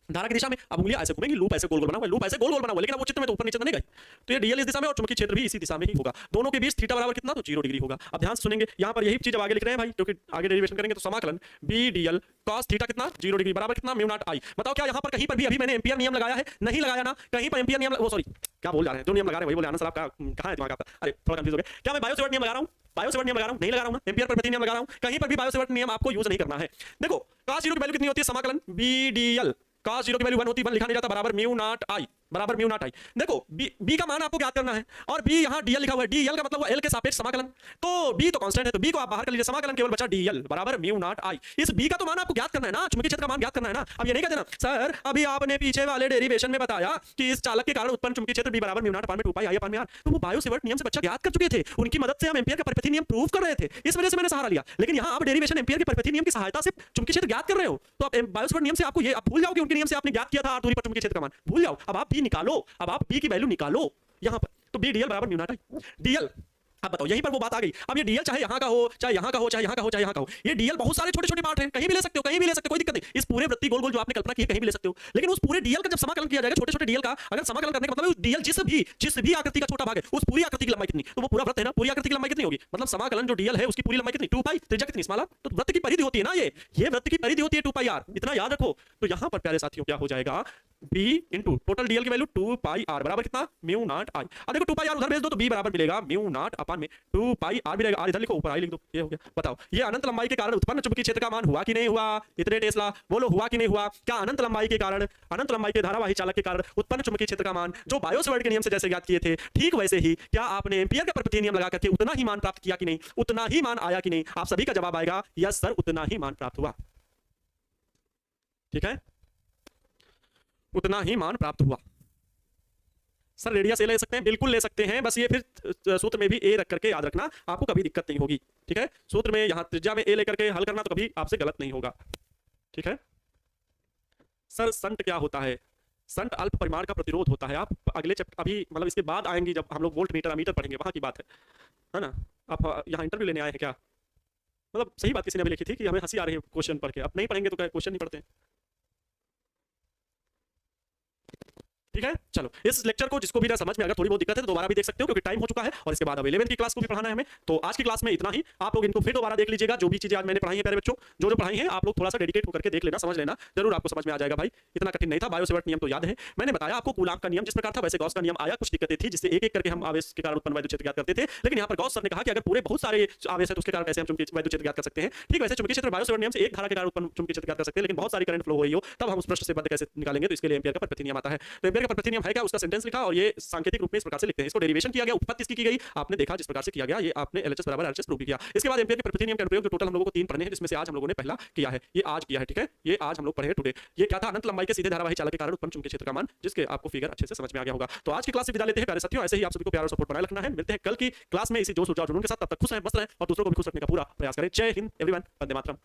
धारा की दिशा में, अब उंगलियां ऐसे घूमेंगी, लूप ऐसे गोल गोल बना हुआ है, लूप ऐसे गोल गोल बना हुआ है, लेकिन अब वो चित्र में तो ऊपर नीचे तो नहीं गई, तो ये डीएल इस दिशा में और चुंबकीय क्षेत्र भी इसी दिशा में ही होगा। दोनों के बीच थीटा बराबर कितना, तो 0 डिग्री होगा। अब ध्यान से सुनेंगे, यहां पर यही चीज अब आगे लिख रहे हैं भाई, क्योंकि आगे डेरिवेशन करेंगे तो समाकलन बी डीएल कॉस थीटा कितना, 0 डिग्री बराबर कितना, म्यू नॉट आई। बताओ क्या यहां पर कहीं पर भी अभी मैंने एम्पियर नियम लगाया है? नहीं लगाया ना, कहीं पर एम्पियर नियम, वो सॉरी क्या बोल जा रहे हैं, जो नियम लगा रहे हैं वही बोले, आनंद सर आपका कहां है दिमाग आपका, अरे थोड़ा कंफ्यूज हो गया। क्या मैं बायो सेवर्ट नियम लगा रहा हूं, बायो सेवर्ट नियम लगा रहा हूं, नहीं लगा रहा हूं ना, एम्पियर प्रति नियम लगा रहा हूं, कहीं पर भी बायो सेवर्ट नियम आपको यूज नहीं करना है। देखो cos 0 की वैल्यू कितनी होती है, समाकलन बी डीएल cos 0 की वैल्यू 1 होती है, 1 लिखा नहीं जाता, बराबर म्यू नॉट आई, बराबर म्यू नॉट आई। देखो b का मान आपको ज्ञात करना है और b यहां dl लिखा हुआ है, dl का मतलब हुआ l के सापेक्ष समाकलन, तो b तो कांस्टेंट है, तो b को आप बाहर कर लीजिए, समाकलन केवल बचा dl बराबर म्यू नॉट आई। इस b का तो मान आपको ज्ञात करना है ना, चुंबकीय क्षेत्र का मान ज्ञात करना है ना। अब ये नहीं कहते ना सर अभी आपने पीछे वाले डेरिवेशन में बताया कि इस चालक के कारण उत्पन्न चुंबकीय क्षेत्र b बराबर म्यू नॉट अपान में 2 पाई आई अपान में r, तो वो बायो सेवर्ट नियम से बच्चा ज्ञात कर चुके थे, उनकी मदद से हम एम्पियर का परिपथी नियम प्रूव कर रहे थे, इस वजह से मैंने सहारा लिया। लेकिन यहां आप डेरिवेशन एम्पियर के परिपथी नियम की सहायता से चुंबकीय क्षेत्र ज्ञात कर रहे हो, तो आप बायो सेवर्ट नियम से आपको ये आप भूल जाओ कि उनके नियम से आपने ज्ञात किया था r दूरी पर चुंबकीय क्षेत्र का मान, भूल जाओ। अब आप b निकालो, अब आप b की वैल्यू निकालो यहां पर, तो b dl बराबर म्यू नॉट आई dl। अब बताओ यहीं पर वो बात आ गई, अब ये डीएल चाहे यहां का हो, चाहे यहां का हो, चाहे यहां का हो, चाहे यहां का हो, ये डीएल बहुत सारे छोटे छोटे पार्ट हैं, कहीं भी ले सकते हो, कहीं भी ले सकते हो, कोई दिक्कत नहीं। इस पूरे वृत्ति गोल गोल जो आपने कल्पना की है कहीं भी ले सकते हो, लेकिन उस पूरे डीएल का जब समाकलन किया जाएगा, छोटे छोटे डीएल का अगर समाकलन करने का मतलब है डीएल जिस भी आकृति का छोटा भाग है उस पूरी आकृति की लंबाई कितनी, तो वो पूरा वृत्त है ना, पूरी आकृति की लंबाई कितनी होगी, मतलब समाकलन जो डीएल है उसकी पूरी लंबाई कितनी, 2 पाई, त्रिज्या कितनी स्मॉल, तो वृत्त की परिधि होती है ना, ये वृत्त की परिधि होती है 2 पाई आर, इतना याद रखो। तो यहां पर प्यारे साथियों क्या हो जाएगा, b इंटू टोटल डीएल की वैल्यू 2 पाई आर बराबर कितना, म्यू नॉट आई। अब देखो 2 पाई आर उधर भेज दो तो b बराबर मिलेगा म्यू नॉट अपान में 2 पाई आर मिलेगा, आर इधर लिखो ऊपर आई लिख दो, ये हो गया। बताओ ये अनंत लंबाई के कारण उत्पन्न चुंबकीय क्षेत्र का मान हुआ कि नहीं हुआ, इतने टेस्ला बोलो हुआ कि नहीं हुआ। क्या अनंत लंबाई के कारण, अनंत लंबाई के धारावाही चालक के कारण उत्पन्न चुंबकीय क्षेत्र का मान जो बायो सेवर्ट के नियम से जैसे ज्ञात किए थे, ठीक वैसे ही क्या आपने एम्पियर का परिपथी नियम लगा करके उतना ही मान प्राप्त किया कि नहीं, उतना ही मान आया कि नहीं? आप सभी का जवाब आएगा यस सर, उतना ही मान प्राप्त हुआ। ठीक है, उतना ही मान प्राप्त हुआ। सर रेडियस ए ले सकते हैं, बिल्कुल ले सकते हैं, बस ये फिर सूत्र में भी ए रख करके याद रखना, आपको कभी दिक्कत नहीं होगी। ठीक है, सूत्र में यहां त्रिज्या में ए लेकर के हल करना तो कभी आपसे गलत नहीं होगा। ठीक है सर, संट क्या होता है? संट अल्प परिमाण का प्रतिरोध होता है। आप अगले चैप्टर अभी मतलब इसके बाद आएंगी जब हम लोग वोल्ट मीटर अमीटर पढ़ेंगे, वहां की बात है ना। आप यहाँ इंटरव्यू लेने आए हैं क्या? मतलब सही बात किसी ने भी लिखी थी कि हमें हंसी आ रही है क्वेश्चन पढ़ के, अब नहीं पढ़ेंगे तो क्या क्वेश्चन नहीं पढ़ते। ठीक है, चलो इस लेक्चर को जिसको भी ना समझ में अगर थोड़ी बहुत दिक्कत है तो दोबारा भी देख सकते हो, क्योंकि टाइम हो चुका है और इसके बाद अब 11वीं की क्लास को भी पढ़ाना है हमें। तो आज की क्लास में इतना ही, आप लोग इनको फिर दोबारा देख लीजिएगा, जो भी चीजें आज मैंने पढ़ाई है प्यारे बच्चों, जो पढ़ाई है आप लोग थोड़ा सा डेडिकेट होकर के देख लेना, समझ लेना, जरूर आपको समझ में आ जाएगा भाई, इतना कठिन नहीं था। बायो सेवर्ट नियम तो याद है, मैंने बताया आपको कूलाम्ब का नियम जिस प्रकार था वैसे गॉस का नियम आया, कुछ दिक्कतें थी जिससे एक एक करके हम आवेश के कारण उत्पन्न वैद्युत क्षेत्र ज्ञात करते थे, लेकिन यहाँ पर गॉस सर ने कहा कि अगर पूरे बहुत सारे आवेश है तो उसके कारण कैसे हम चुंबकीय वैद्युत क्षेत्र ज्ञात कर सकते हैं। ठीक वैसे चुंबकीय क्षेत्र बायो सेवर्ट नियम से एक धारा के कारण उत्पन्न चुंबकीय क्षेत्र ज्ञात कर सकते हैं, लेकिन बहुत सारी करंट फ्लो हो रही हो तब हम उस प्रश्न से बंद कैसे निकालेंगे, तो इसके लिए एम्पियर का परिपथी नियम आता है। तो एम्पियर का परिपथी नियम है क्या, उसका सेंटेंस लिखा और ये सांकेतिक रूप में इस प्रकार से लिखते हैं, इसको डेरिवेशन किया गया, उत्पत्ति इसकी की गई, आपने देखा जिस प्रकार से किया गया, ये आपने एलएचएस बराबर एलएचएस प्रूव किया। इसके बाद एम्पियर के परिपथी नियम का प्रयोग जो टोटल हम लोगों को 3 पढ़ने हैं, जिसमें से आज हम लोगों ने पहला किया है, ये आज किया है। ठीक है, ये आज हम लोग पढ़े हैं टुडे। ये क्या था, अनंत लंबाई के सीधे धारावाही चालक के कारण उत्पन्न चुंबकीय क्षेत्र का मान, जिसके आपको फिगर अच्छे से समझ में आ गया होगा। तो आज की क्लास से विदा लेते हैं प्यारे साथियों, ऐसे ही आप सभी को प्यार और सपोर्ट बनाए रखना है। मिलते हैं कल की क्लास में इसी जोश ऊर्जा और जुनून के साथ, तब तक खुश रहें, मस्त रहें और दूसरों को भी खुश रखने का पूरा प्रयास करें। जय हिंद एवरीवन, वंदे मातरम।